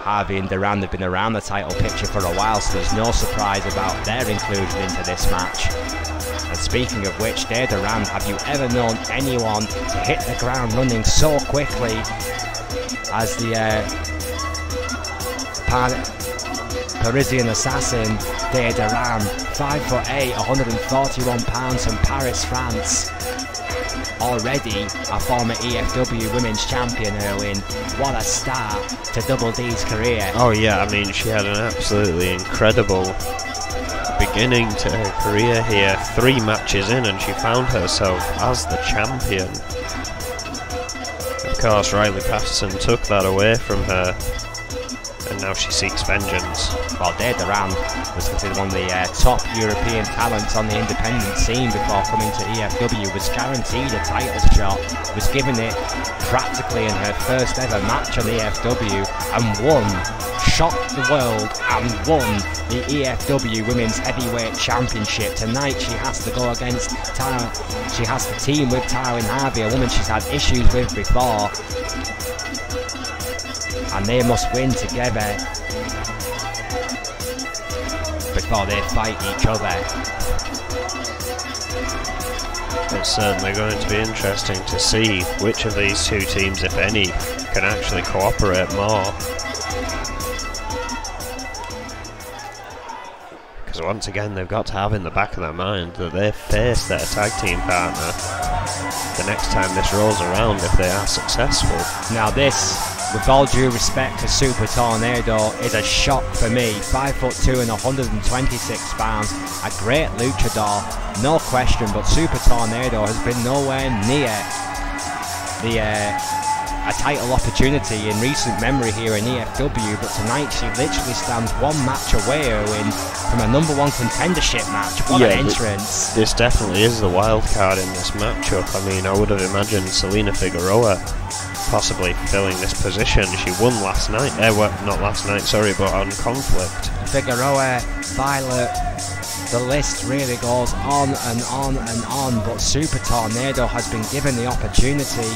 Harvey and Duran have been around the title picture for a while, so there's no surprise about their inclusion into this match. And speaking of which, Day Duran, have you ever known anyone to hit the ground running so quickly as the Parisian assassin Day Duran? 5'8", 141 pounds from Paris, France. Already a former E.F.W. Women's Champion, Erwin. What a start to Double D's career. Oh yeah, I mean, she had an absolutely incredible beginning to her career here. 3 matches in and she found herself as the champion. Of course, Riley Patterson took that away from her And now she seeks vengeance. Well, Dave Duran was considered one of the top European talents on the independent scene before coming to E.F.W, was guaranteed a title shot, was given it practically in her first ever match on E.F.W and won, shocked the world and won the E.F.W Women's Heavyweight Championship. Tonight she has to go against she has to team with Tyrone Harvey, a woman she's had issues with before. And they must win together before they fight each other. It's certainly going to be interesting to see which of these two teams, if any, can actually cooperate more. Because once again, they've got to have in the back of their mind that they face their tag team partner the next time this rolls around if they are successful. Now this, with all due respect to Super Tornado, is a shock for me. 5'2" and 126 pounds, a great luchador, no question, but Super Tornado has been nowhere near a title opportunity in recent memory here in E.F.W, but tonight she literally stands one match away from a #1 contendership match. What an entrance. This definitely is the wild card in this matchup. I mean, I would have imagined Selena Figueroa possibly filling this position. She won last night, well, not last night, sorry, but on Conflict. Figueroa, Violet, the list really goes on and on and on, but Super Tornado has been given the opportunity.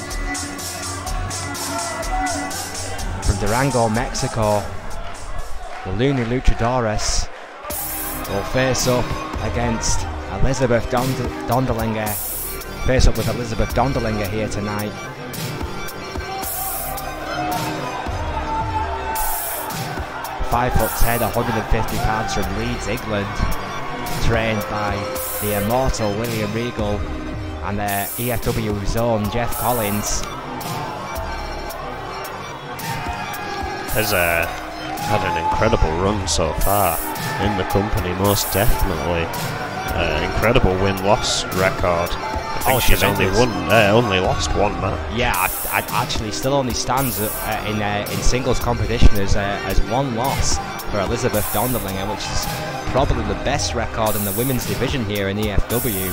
From Durango, Mexico, the Looney Luchadores will face up against Elizabeth Dondelinger. Face up with Elizabeth Dondelinger here tonight. .5'10", 150 pounds from Leeds, England, trained by the immortal William Regal and their E.F.W's own Jeff Collins. Has had an incredible run so far in the company, most definitely. Incredible win-loss record. I think she's only lost one match. Yeah, I actually still only stands in singles competition as one loss for Elizabeth Dondelinger, which is probably the best record in the women's division here in E.F.W.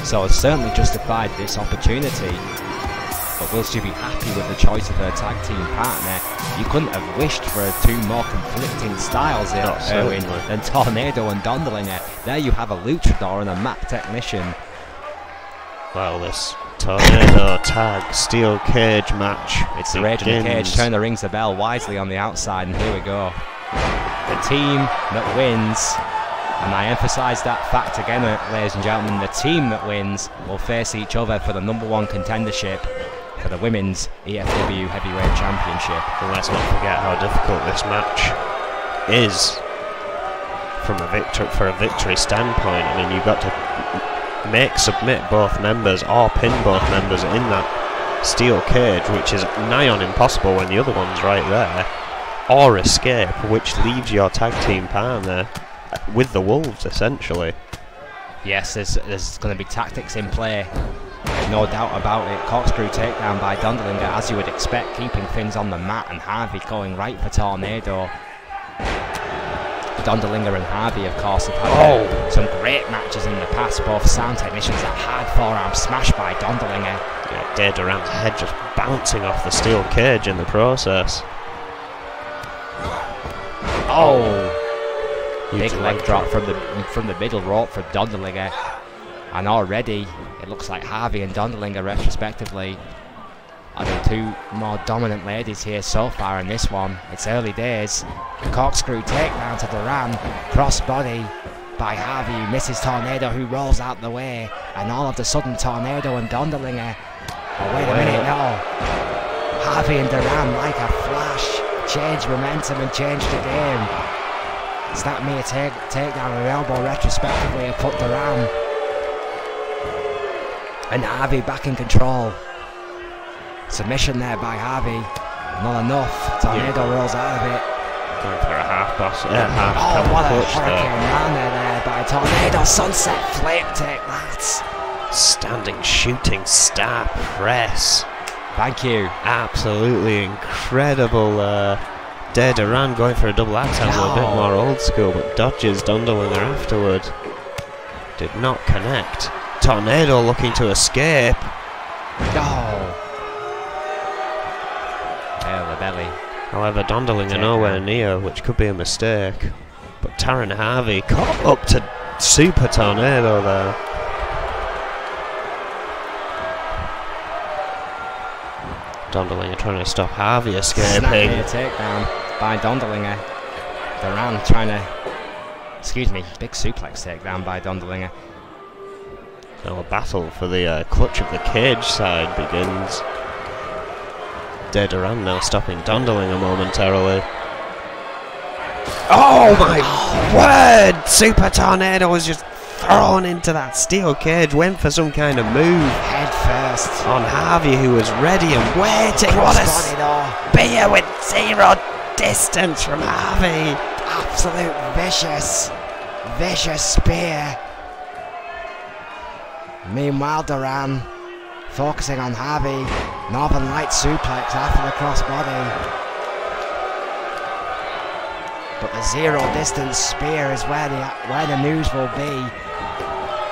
So it's certainly justified this opportunity. But will she be happy with the choice of her tag team partner? You couldn't have wished for two more conflicting styles here, Erwin, than Tornado and Dondelinger. There you have a luchador and a mat technician. Well, this Tornado tag steel cage match. It's the Rage in the Cage. Turner rings the bell wisely on the outside, and here we go. The team that wins, and I emphasise that fact again, ladies and gentlemen, the team that wins will face each other for the #1 contendership for the Women's E.F.W Heavyweight Championship. And let's not forget how difficult this match is for a victory standpoint. I mean, you've got to submit both members or pin both members in that steel cage, which is nigh on impossible when the other one's right there, or escape, which leaves your tag team partner with the Wolves, essentially. Yes, there's going to be tactics in play. No doubt about it. Corkscrew takedown by Dondelinger, as you would expect, keeping things on the mat, and Harvey going right for Tornado. Dondelinger and Harvey, of course, have had some great matches in the past. Both sound technicians, a hard forearm smash by Dondelinger. Yeah, Dave Duran's head just bouncing off the steel cage in the process. Big leg drop from the middle rope for Dondelinger. And already it looks like Harvey and Dondelinger retrospectively are the two more dominant ladies here so far in this one. It's early days. Corkscrew takedown to Duran, crossbody by Harvey, who misses Tornado, who rolls out the way, and all of a sudden Tornado and Dondelinger. Oh, wait a minute, no. Harvey and Duran, like a flash, change momentum and change the game. Snap me a takedown and elbow retrospectively have put Duran and Harvey back in control. Submission there by Harvey. Not enough. Tornado rolls out of it. Going for a half boss. What a hurricane runner there by Tornado. Sunset flip, take that. Standing shooting star press. Thank you. Absolutely incredible Dare Duran going for a double axe handle, a bit more old school, but dodges Dondolinger afterward. Did not connect. Tornado looking to escape. Oh! Tail the belly. However, Dondolinger nowhere near, which could be a mistake. But Taryn Harvey caught up to Super Tornado there. Dondolinger trying to stop Harvey escaping. Snappy takedown by Dondolinger. Duran trying to... Excuse me, big suplex takedown by Dondolinger. Now a battle for the clutch of the cage side begins. Dare Duran now stopping Dondolinger momentarily. Oh my word! Super Tornado was just thrown into that steel cage, went for some kind of move. Head first. On Harvey, who was ready and waiting. What a spear with 0 distance from Harvey. Absolute vicious spear. Meanwhile, Duran focusing on Harvey. Northern Light suplex after the crossbody. But the 0 distance spear is where the news will be.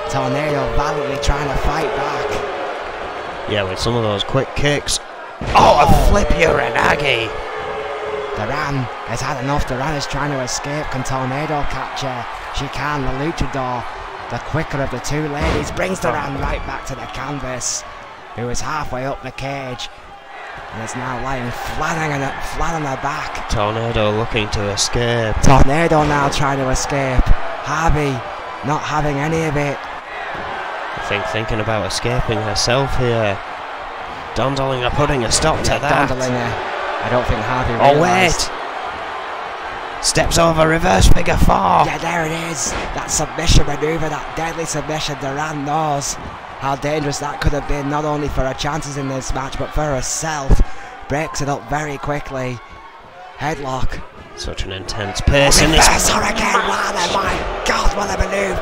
Tornado valiantly trying to fight back. Yeah, with some of those quick kicks. Oh, a flip Uranagi. Duran has had enough. Duran is trying to escape. Can Tornado catch her? She can. The luchador, the quicker of the two ladies, brings Duran right back to the canvas, who is halfway up the cage and is now lying flat on her back. Tornado looking to escape. Tornado now trying to escape. Harvey not having any of it. I think thinking about escaping herself here. Dondolinger putting a stop to that. Dondolinger. I don't think Harvey Oh realised. wait! Steps over, reverse figure 4. Yeah, there it is. That submission maneuver, that deadly submission. Duran knows how dangerous that could have been, not only for her chances in this match, but for herself. Breaks it up very quickly. Headlock. Such an intense pace in this. Hurricane Rana, my God, what a maneuver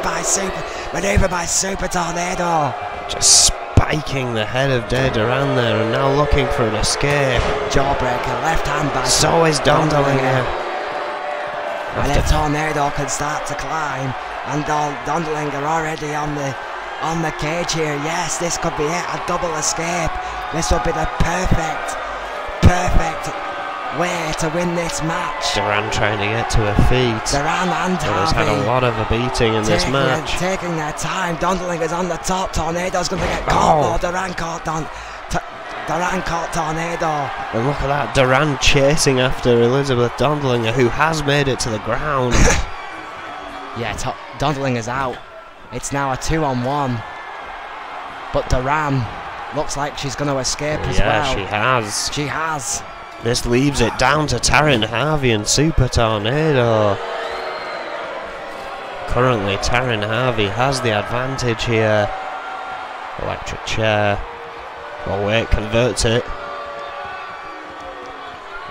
by Super Tornado. Just spiking the head of Dare Duran there, and now looking for an escape. Jawbreaker, left hand by. So is Dondolinger. And if Tornado can start to climb, and Dondolinger already on the cage here. Yes, this could be it. A double escape. This would be the perfect way to win this match. Duran trying to get to her feet. Duran and Harvey has had a lot of a beating in this match. Taking their time. Dondlinger's on the top. Tornado's going to get caught. Duran caught Tornado. And look at that, Duran chasing after Elizabeth Dondolinger, who has made it to the ground. Yeah, Dondlinger's out. It's now a 2-on-1. But Duran looks like she's going to escape as well. Yeah, she has. She has. This leaves it down to Taryn Harvey and Super Tornado. Currently, Taryn Harvey has the advantage here. Electric chair. Oh wait, converts it.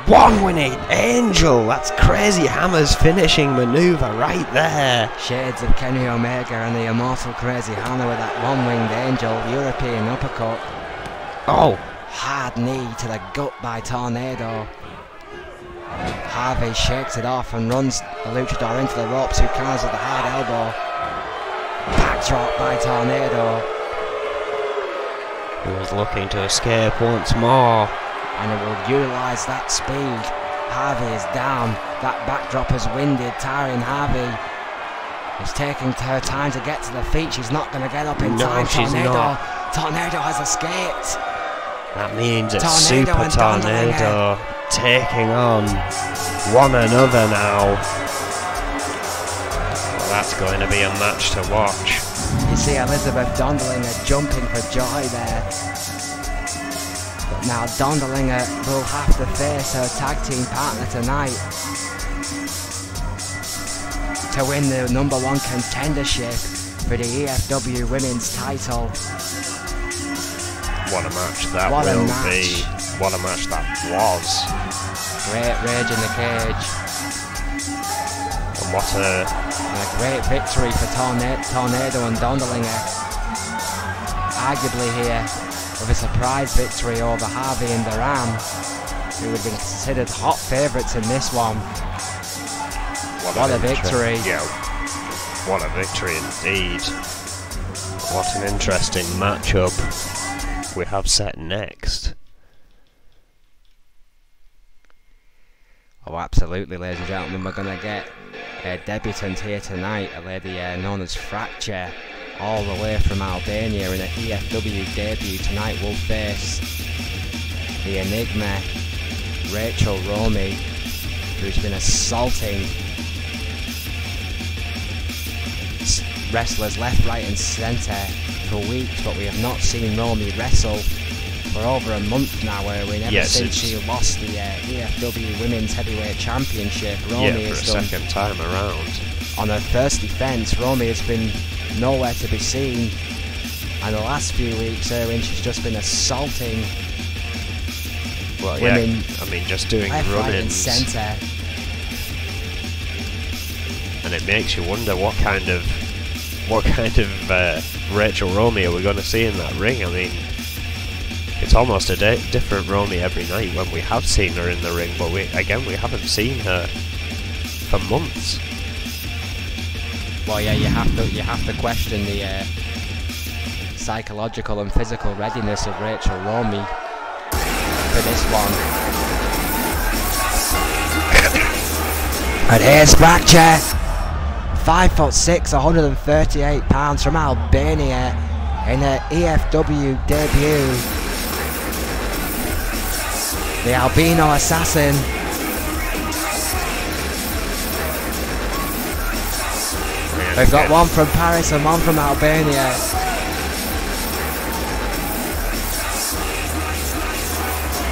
One-winged angel! That's Crazy Hammer's finishing maneuver right there. Shades of Kenny Omega and the immortal Crazy Hammer with that one-winged angel, European uppercut. Oh! Hard knee to the gut by Tornado. Harvey shakes it off and runs the luchador into the ropes, who counters with a hard elbow. Backdrop by Tornado. He was looking to escape once more. And it will utilise that speed. Harvey is down. That backdrop has winded Taryn Harvey. It's taking her time to get to the feet. She's not going to get up in time. She's not. Tornado has escaped. That means it's Tornado Super Tornado taking on one another now. Well, that's going to be a match to watch. You see Elizabeth Dondolinger jumping for joy there. But now Dondolinger will have to face her tag team partner tonight to win the #1 contendership for the E.F.W women's title. What a match that will be. What a match that was. Great rage in the cage. And what a great victory for Tornado and Dondolinger. Arguably here, with a surprise victory over Harvey and Duran, who would have been considered hot favourites in this one. What a victory. Yeah, what a victory indeed. What an interesting matchup we have set next. Oh, absolutely, ladies and gentlemen. We're going to get a debutant here tonight, a lady known as Fracture, all the way from Albania in an E.F.W debut. Tonight we'll face the Enigma, Rachel Romy, who's been assaulting wrestlers left, right and centre for weeks, but we have not seen Romy wrestle for over a month now, since she lost the E.F.W Women's Heavyweight Championship. Romy for a second time around. On her first defence, Romy has been nowhere to be seen, and the last few weeks, she's just been assaulting women. I mean, just doing left, run-ins. right and centre. And it makes you wonder what kind of Rachel Romy are we going to see in that ring. I mean, it's almost a different Romy every night when we have seen her in the ring, but we haven't seen her for months. Well, yeah, you have to question the psychological and physical readiness of Rachel Romy for this one. And here's Fracture, 5'6", 138 pounds, from Albania in her E.F.W debut. The Albino Assassin. We've got one from Paris and one from Albania.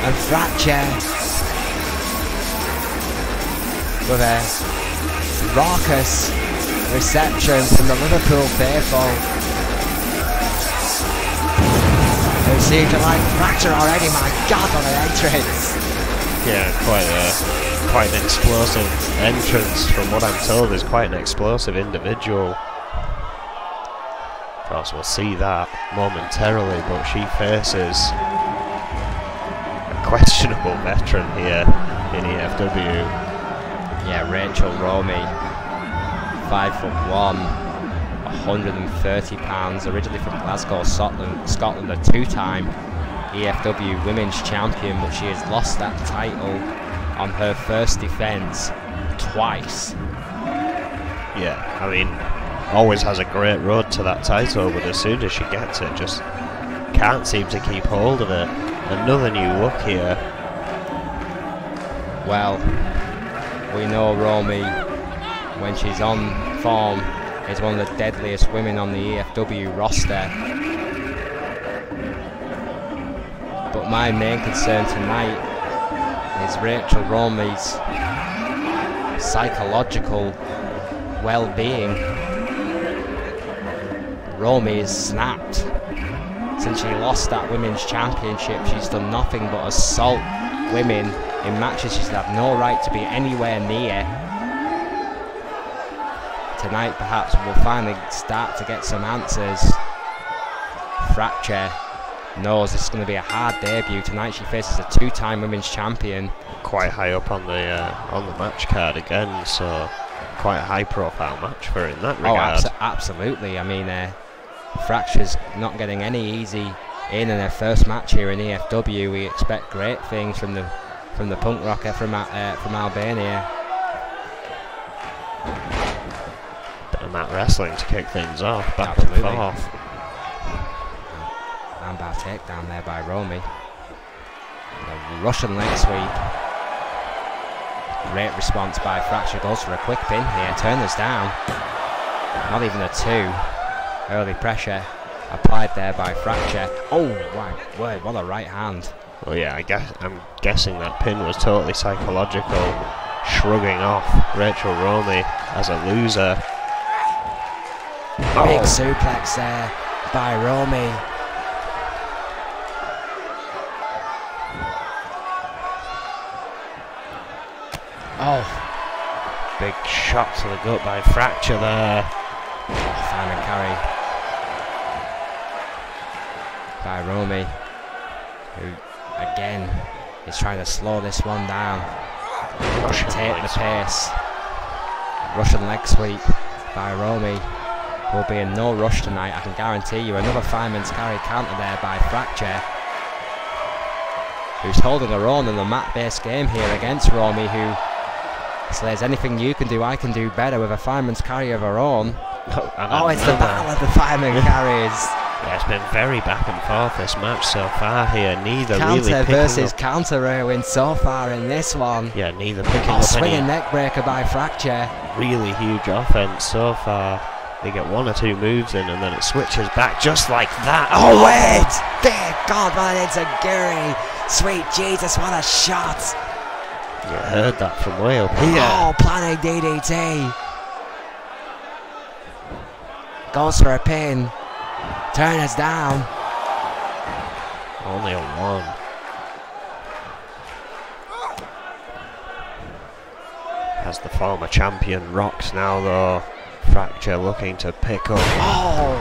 And Fracture with a raucous reception from the Liverpool faithful, who seem to like Fracture already. My God, what an entrance! Yeah, quite an explosive entrance. From what I'm told, is quite an explosive individual. Of course, we'll see that momentarily, but she faces a questionable veteran here in E.F.W. Yeah, Rachel Romy, 5'1", 130 pounds, originally from Glasgow, Scotland, a two-time E.F.W Women's Champion, but she has lost that title on her first defence twice. Yeah, I mean, always has a great road to that title, but as soon as she gets it, just can't seem to keep hold of it. Another new look here. Well, we know Romy, when she's on form, is one of the deadliest women on the E.F.W roster. But my main concern tonight is Rachel Romy's psychological well-being. Romy is snapped. Since she lost that women's championship, she's done nothing but assault women in matches she should have no right to be anywhere near. Tonight perhaps we'll finally start to get some answers. Fracture knows this is going to be a hard debut. Tonight she faces a two-time women's champion. Quite high up on the match card again, so quite a high-profile match for her in that regard. Oh, absolutely. I mean, Fracture's not getting any easy in her first match here in E.F.W. We expect great things from the punk rocker from Albania. Bit of mat wrestling to kick things off, back Absolutely. and forth. Armbar takedown there by Romy. A Russian leg sweep. Great response by Fracture. Goes for a quick pin here. Turn this down. Not even a two. Early pressure applied there by Fracture. Oh, my word, what a right hand. Well, yeah, I'm guessing that pin was totally psychological, shrugging off Rachel Romy as a loser. Big suplex there by Romy. Oh, big shot to the gut by Fracture there. Fine and carry by Romy. who again is trying to slow this one down. Take the pace. Russian leg sweep by Romy. Will be in no rush tonight, I can guarantee you. Another fireman's carry counter there by Fracture, who's holding her own in the mat-based game here against Romy, who says anything you can do, I can do better, with a fireman's carry of her own. Oh, it's the battle of the fireman carries. Yeah, it's been very back and forth this match so far here. Neither counter really picking versus up. Counter Erwin so far in this one. Yeah, neither picking up swinging any neck breaker by Fracture. really huge offense so far. They get one or two moves in and then it switches back just like that. Oh wait! Dear God, what an enziguri! Sweet Jesus, what a shot! You heard that from way up here. Oh, planning DDT. Goes for a pin. Turn us down. Only a one. As the former champion rocks now though. Fracture looking to pick up. Oh,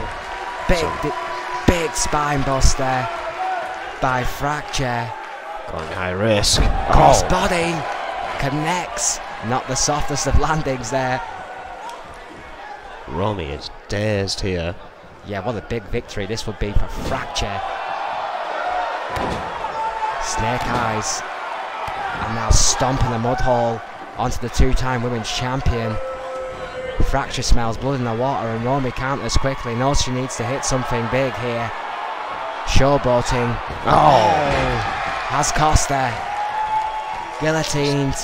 big spine buster by Fracture. Going high risk. Cross body connects. Not the softest of landings there. Romy is dazed here. Yeah, what a big victory this would be for Fracture. Snake eyes. And now stomping the mud hole onto the two-time women's champion. Fracture smells blood in the water and Romy counters quickly. Knows she needs to hit something big here. Showboating. Oh! Has cost her. Guillotined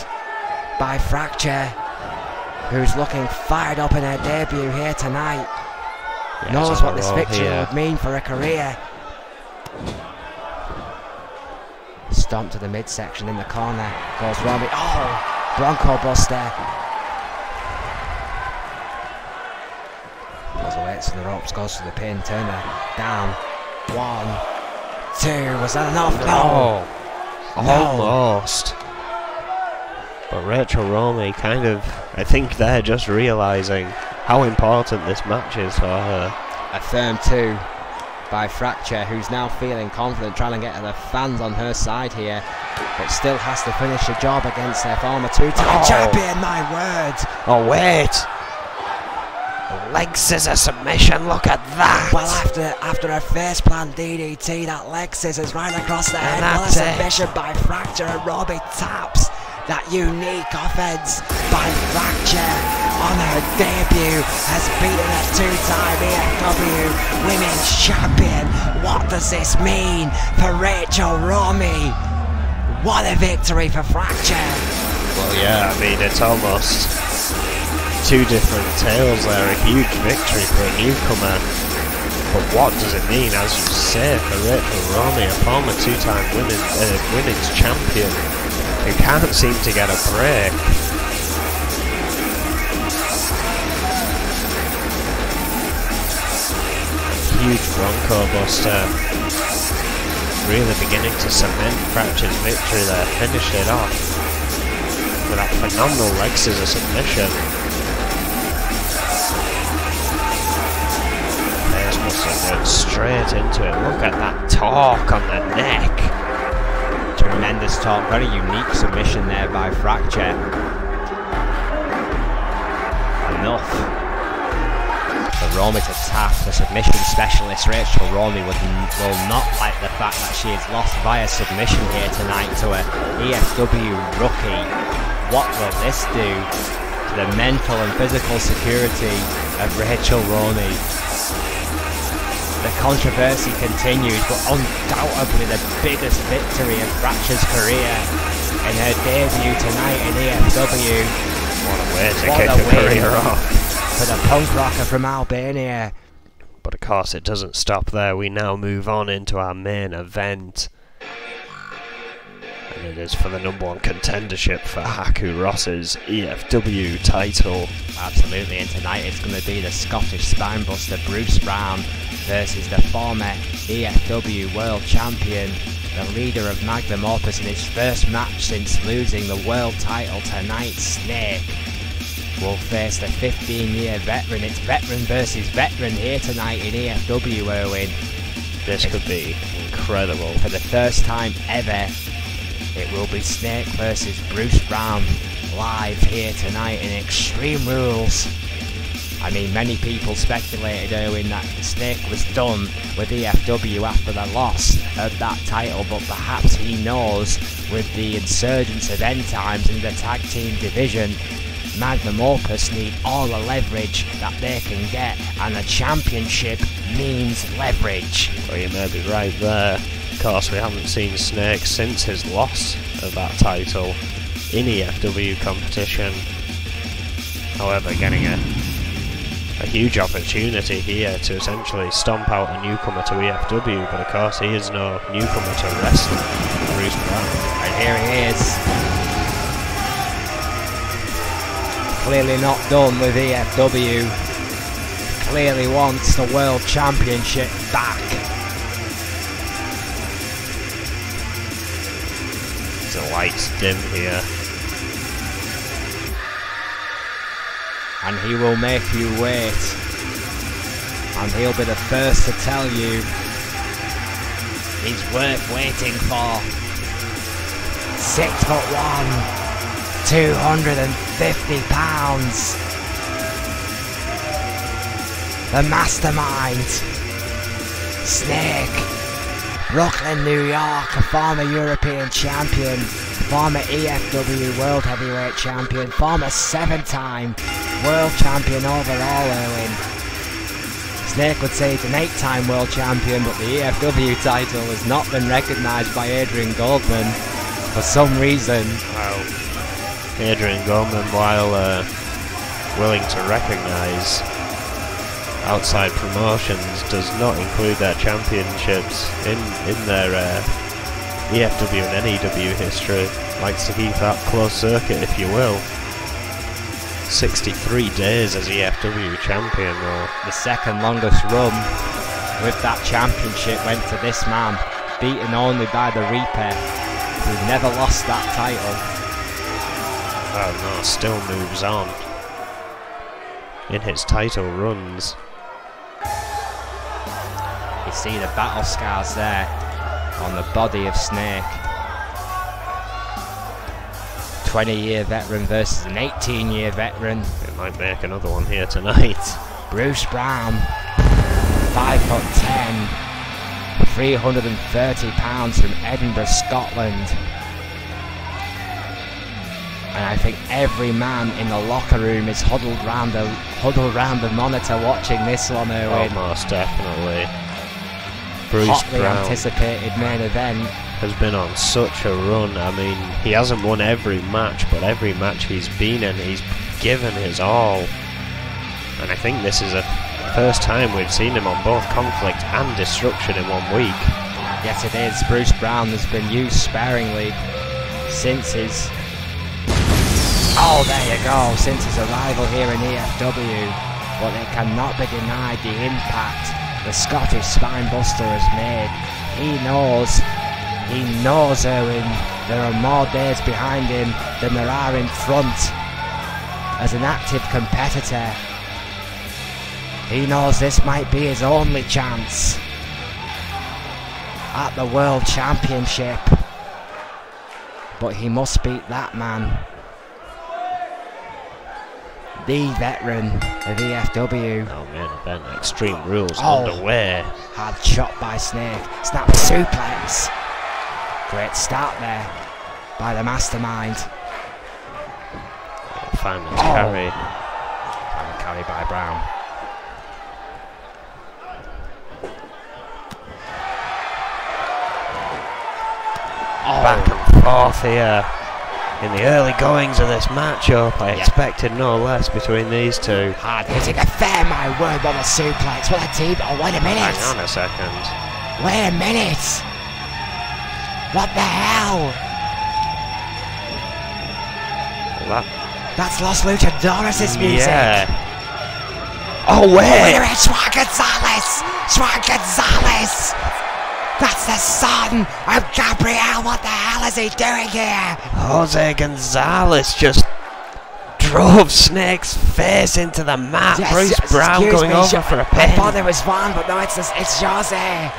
by Fracture, who's looking fired up in her debut here tonight. Yeah, knows what this victory would mean for her career. Stomp to the midsection in the corner. Goes Romy. Oh! Bronco buster. Goes away to the ropes. Goes to the pin. Turn her down. 1, 2. Was that enough? No! Almost. But Rachel Romy kind of, I think they're just realising how important this match is for her. A firm 2 by Fracture, who's now feeling confident, trying to get the fans on her side here, but still has to finish the job against her former two-time champion, my word! Oh wait! Leg scissor submission, look at that! Well, after her face plant DDT, that leg scissors right across the head. Well, a submission by Fracture, and Romy taps that unique offense by Fracture on her debut, has beaten a two-time E.F.W women's champion. What does this mean for Rachel Romy? What a victory for Fracture! Well, yeah, I mean, it's almost two different tales there. A huge victory for a newcomer. But what does it mean, as you say, for Rachel Romy, a former two-time women's champion, who can't seem to get a break? Huge Bronco buster. Really beginning to cement Fracture's victory there. Finished it off with that phenomenal leg scissor submission. There's Buster going straight into it. Look at that torque on the neck. Tremendous torque, very unique submission there by Fracture. Enough for Romy to tap the submission specialist. Rachel Romy will not like the fact that she is lost via submission here tonight to a E.F.W rookie. What will this do to the mental and physical security of Rachel Romy? The controversy continues, but undoubtedly the biggest victory of Fracture's career in her debut tonight in E.F.W. What a way to kick a career off for the punk rocker from Albania. But of course it doesn't stop there. We now move on into our main event, and it is for the #1 contendership for Haku Ross's E.F.W title. Absolutely, and tonight it's going to be the Scottish spinebuster Bruce Brown versus the former E.F.W world champion, the leader of Magnum Opus in his first match since losing the world title tonight. Snake will face the 15-year veteran. It's veteran versus veteran here tonight in E.F.W, Erwin. This could be incredible. For the first time ever, it will be Snake versus Bruce Brown live here tonight in Extreme Rules. I mean, many people speculated, Erwin, that Snake was done with E.F.W. after the loss of that title, but perhaps he knows with the insurgence of End Times in the tag team division, Magnum Opus need all the leverage that they can get, and a championship means leverage. Well, you may be right there. Of course, we haven't seen Snake since his loss of that title in E.F.W. competition. However, getting a huge opportunity here to essentially stomp out a newcomer to E.F.W., but of course he is no newcomer to wrestling, Bruce Brown. And here he is. Clearly not done with E.F.W. Clearly wants the World Championship back. The lights dim here. And he will make you wait. And he'll be the first to tell you he's worth waiting for. 6'1", 250 pounds. The mastermind. Snake. Brooklyn, New York, a former European champion, former E.F.W. World Heavyweight Champion, former 7-time World Champion overall, Erwin. Snake would say he's an 8-time World Champion, but the E.F.W. title has not been recognised by Adrian Goldman for some reason. Well, Adrian Goldman, while willing to recognise outside promotions, does not include their championships in their E.F.W. and NEW history. Likes to keep that closed circuit, if you will. 63 days as E.F.W. champion, though. The second longest run with that championship went to this man, beaten only by the Reaper, who never lost that title. Oh no, still moves on in his title runs. You see the battle scars there on the body of Snake. 20-year veteran versus an 18-year veteran. It might make another one here tonight. Bruce Brown, 5'10", 330 pounds from Edinburgh, Scotland. And I think every man in the locker room is huddled round the monitor watching this one, Erwin. Oh, most definitely. Bruce Hotly Brown anticipated main event. Has been on such a run. I mean, he hasn't won every match, but every match he's been in, he's given his all. And I think this is the first time we've seen him on both Conflict and Destruction in 1 week. Yes, it is. Bruce Brown has been used sparingly since his... Oh, there you go. Since his arrival here in E.F.W. But it cannot be denied the impact the Scottish Spinebuster has made. He knows, Erwin, there are more days behind him than there are in front. As an active competitor, he knows this might be his only chance at the World Championship. But he must beat that man, the veteran of E.F.W. Oh man, event Extreme Rules underway. Hard shot by Snake. Snap suplex. Great start there by the mastermind. Final carry. Final carry by Brown. Back and forth here in the early goings of this matchup. I expected no less between these two. Hard hitting affair, my word, what a suplex. What a deep. Oh, wait a minute. Hang on a second. Wait a minute. What the hell? That's Los Luchadores' music. Yeah. Oh, wait a minute. Juan Gonzalez. Juan Gonzalez. That's the son of Gabriel. What the hell is he doing here? Jose Gonzalez just drove Snake's face into the mat. Yes, Bruce Brown going over for a pin. I thought it was Juan, but no, it's Jose.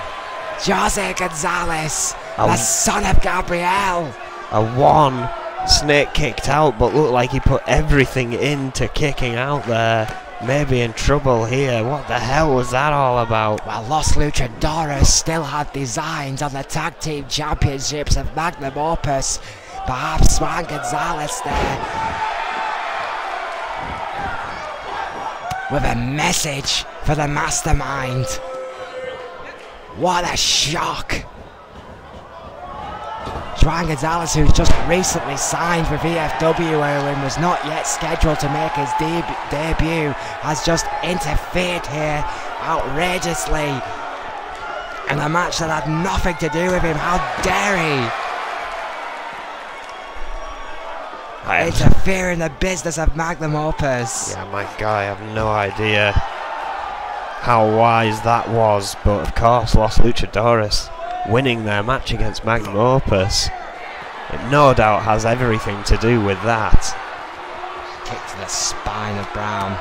Jose Gonzalez, the son of Gabriel. A 1. Snake kicked out, but looked like he put everything into kicking out there. Maybe in trouble here. What the hell was that all about? Well, Los Luchadores still had designs on the Tag Team Championships of Magnum Opus. Perhaps Juan Gonzalez there with a message for the Mastermind. What a shock! Juan Gonzalez, who's just recently signed with E.F.W and was not yet scheduled to make his debut, has just interfered here outrageously in a match that had nothing to do with him. How dare he interfere in the business of Magnum Opus? Yeah, my guy, I have no idea how wise that was, but of course Los Luchadores winning their match against Magnum Opus, it no doubt has everything to do with that. Kick to the spine of Brown.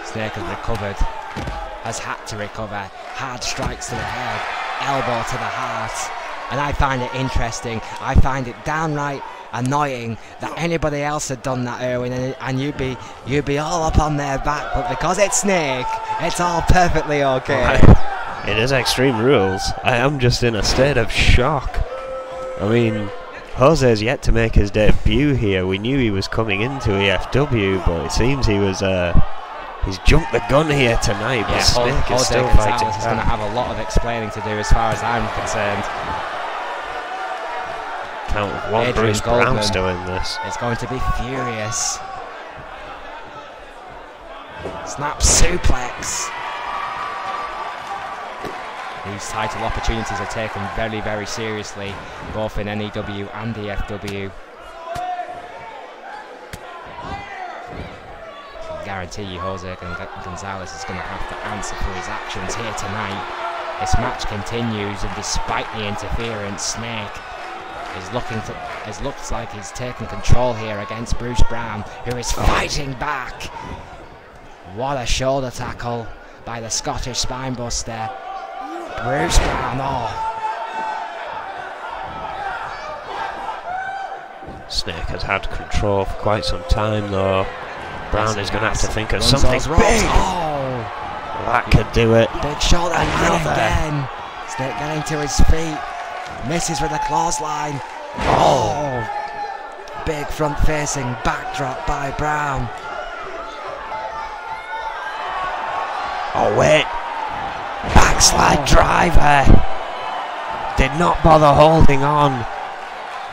Snake has recovered, has had to recover. Hard strikes to the head, elbow to the heart. And I find it interesting, I find it downright annoying that anybody else had done that, Erwin, and you'd be all up on their back, but because it's Snake, it's all perfectly okay. It is Extreme Rules. I am just in a state of shock. I mean, Jose's yet to make his debut here. We knew he was coming into E.F.W, but it seems he was he's jumped the gun here tonight. But Snake is still fighting back. Is going to have a lot of explaining to do as far as I'm concerned. Count of 1, Bruce Brown's doing this. It's going to be furious. Snap suplex. These title opportunities are taken very, very seriously, both in NEW and E.F.W. I guarantee you Jose Gonzalez is going to have to answer for his actions here tonight. This match continues, and despite the interference, Snake looks like he's taking control here against Bruce Brown, who is fighting back. What a shoulder tackle by the Scottish Spinebuster. Bruce Brown, Snake has had control for quite some time though. Brown is going to have to think of something big. That could do it. Big shoulder again. Snake getting to his feet. Misses with a clothesline. Big front facing backdrop by Brown. Oh wait. Backslide driver. Did not bother holding on.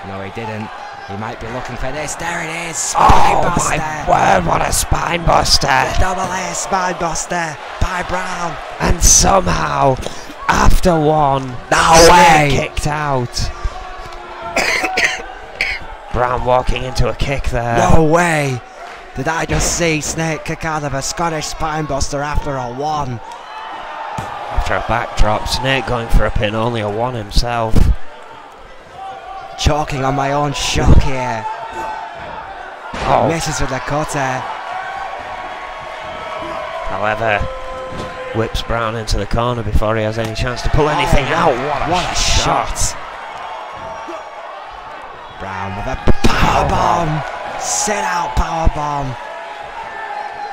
No, he didn't. He might be looking for this. There it is. Oh my word, what a spine buster. The double A spine buster by Brown. And somehow, after 1, no way, kicked out. Brown walking into a kick there. No way. Did I just see Snake kick out of a Scottish spine buster after a 1? After a backdrop, Snake going for a pin, only a 1 himself. Choking on my own shock here. Misses with the cutter. However, whips Brown into the corner before he has any chance to pull anything out. What a shot. Brown with a powerbomb. Sit out powerbomb.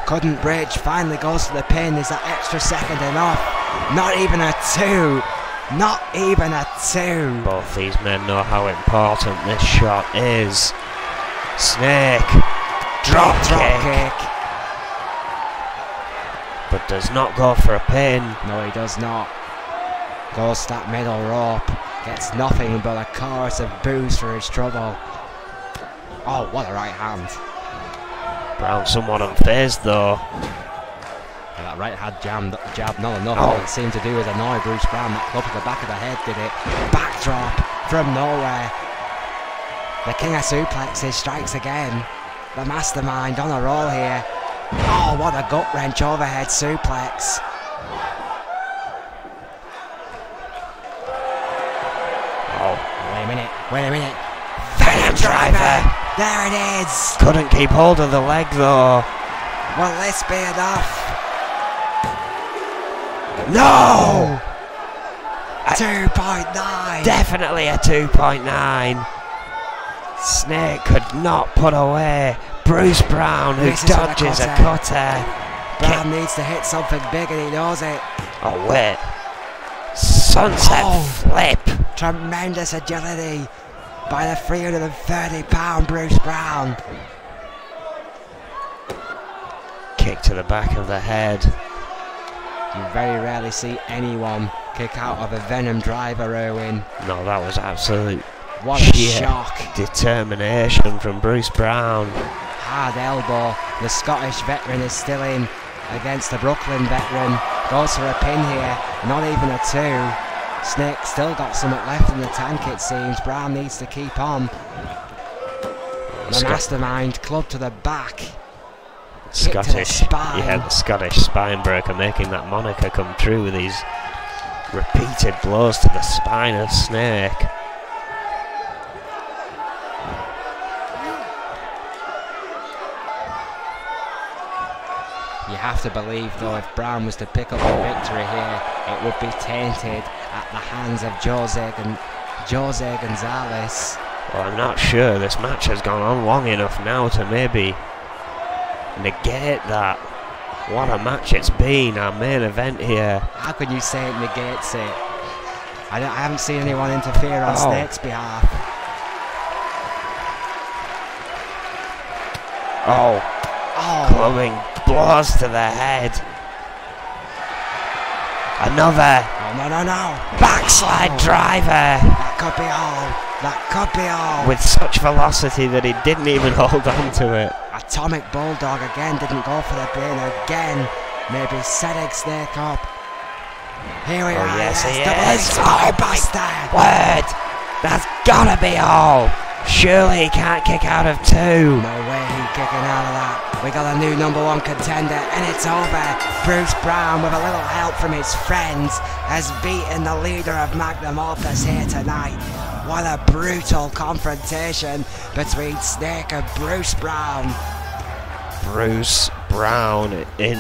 Couldn't bridge, finally goes to the pin. Is that extra second enough? Not even a 2. Not even a 2. Both these men know how important this shot is. Snake, drop kick. But does not go for a pin. No, he does not. Goes to that middle rope. Gets nothing but a chorus of boos for his trouble. Oh, what a right hand. Brown somewhat unfazed though. And that right hand jab not enough. All it seemed to do was annoy Bruce Brown. That club to the back of the head did it. Backdrop from nowhere. The king of suplexes strikes again. The Mastermind on a roll here. Oh, what a gut wrench overhead suplex. Wait a minute. Venom driver. There it is. Couldn't keep hold of the leg though. Will this be enough? No! 2.9! Definitely a 2.9. Snake could not put away Bruce Brown, who dodges a cutter. Brown needs to hit something big and he knows it. Oh wait. Sunset flip. Tremendous agility by the 330-pound Bruce Brown. Kick to the back of the head. You very rarely see anyone kick out of a Venom driver, Erwin. No, that was absolute what a shock. Determination from Bruce Brown. Hard elbow. The Scottish veteran is still in against the Brooklyn veteran. Goes for a pin here. Not even a 2. Snake still got something left in the tank, it seems. Brown needs to keep on. The mastermind club to the back. Scottish, the Scottish spine breaker, making that moniker come true with these repeated blows to the spine of Snake. You have to believe, though, if Brown was to pick up a victory here, it would be tainted at the hands of Jose Gonzalez. Well, I'm not sure. This match has gone on long enough now to maybe negate that. What a match it's been, our main event here. How can you say it negates it? I haven't seen anyone interfere on Snake's behalf. Clubbing blows to the head. Another. No. Backslide driver. That could be all. That could be all. With such velocity that he didn't even hold on to it. Atomic Bulldog again, didn't go for the pin again. Maybe setting Snake up. Here we are. Yes, he is. Oh, bastard. Word. That's gotta be all. Surely he can't kick out of 2. No way he's kicking out of that. We got a new #1 contender and it's over. Bruce Brown, with a little help from his friends, has beaten the leader of Magnum Opus here tonight. What a brutal confrontation between Snake and Bruce Brown. Bruce Brown, in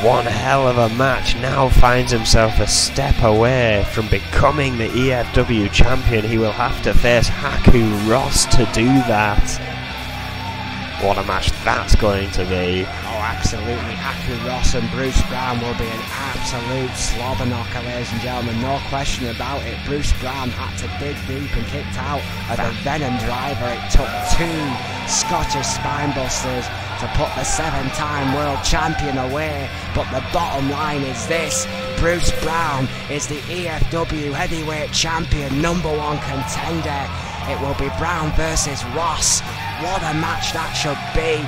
one hell of a match, now finds himself a step away from becoming the E.F.W. champion. He will have to face Haku Ross to do that. What a match that's going to be. Oh, absolutely. Haku Ross and Bruce Brown will be an absolute slobber knocker, ladies and gentlemen. No question about it. Bruce Brown had to dig deep and kicked out of the Venom driver. It took 2 Scottish spinebusters to put the 7-time world champion away. But the bottom line is this. Bruce Brown is the E.F.W. heavyweight champion, #1 contender. It will be Brown versus Ross. What a match that should be.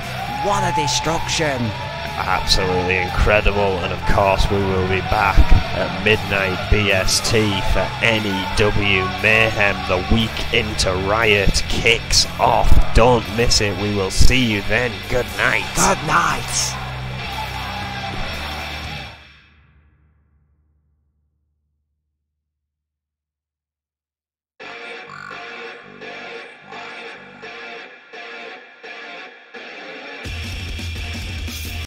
What a destruction. Absolutely incredible. And of course we will be back at midnight BST for NEW Mayhem. The week into Riot kicks off. Don't miss it. We will see you then. Good night. Good night.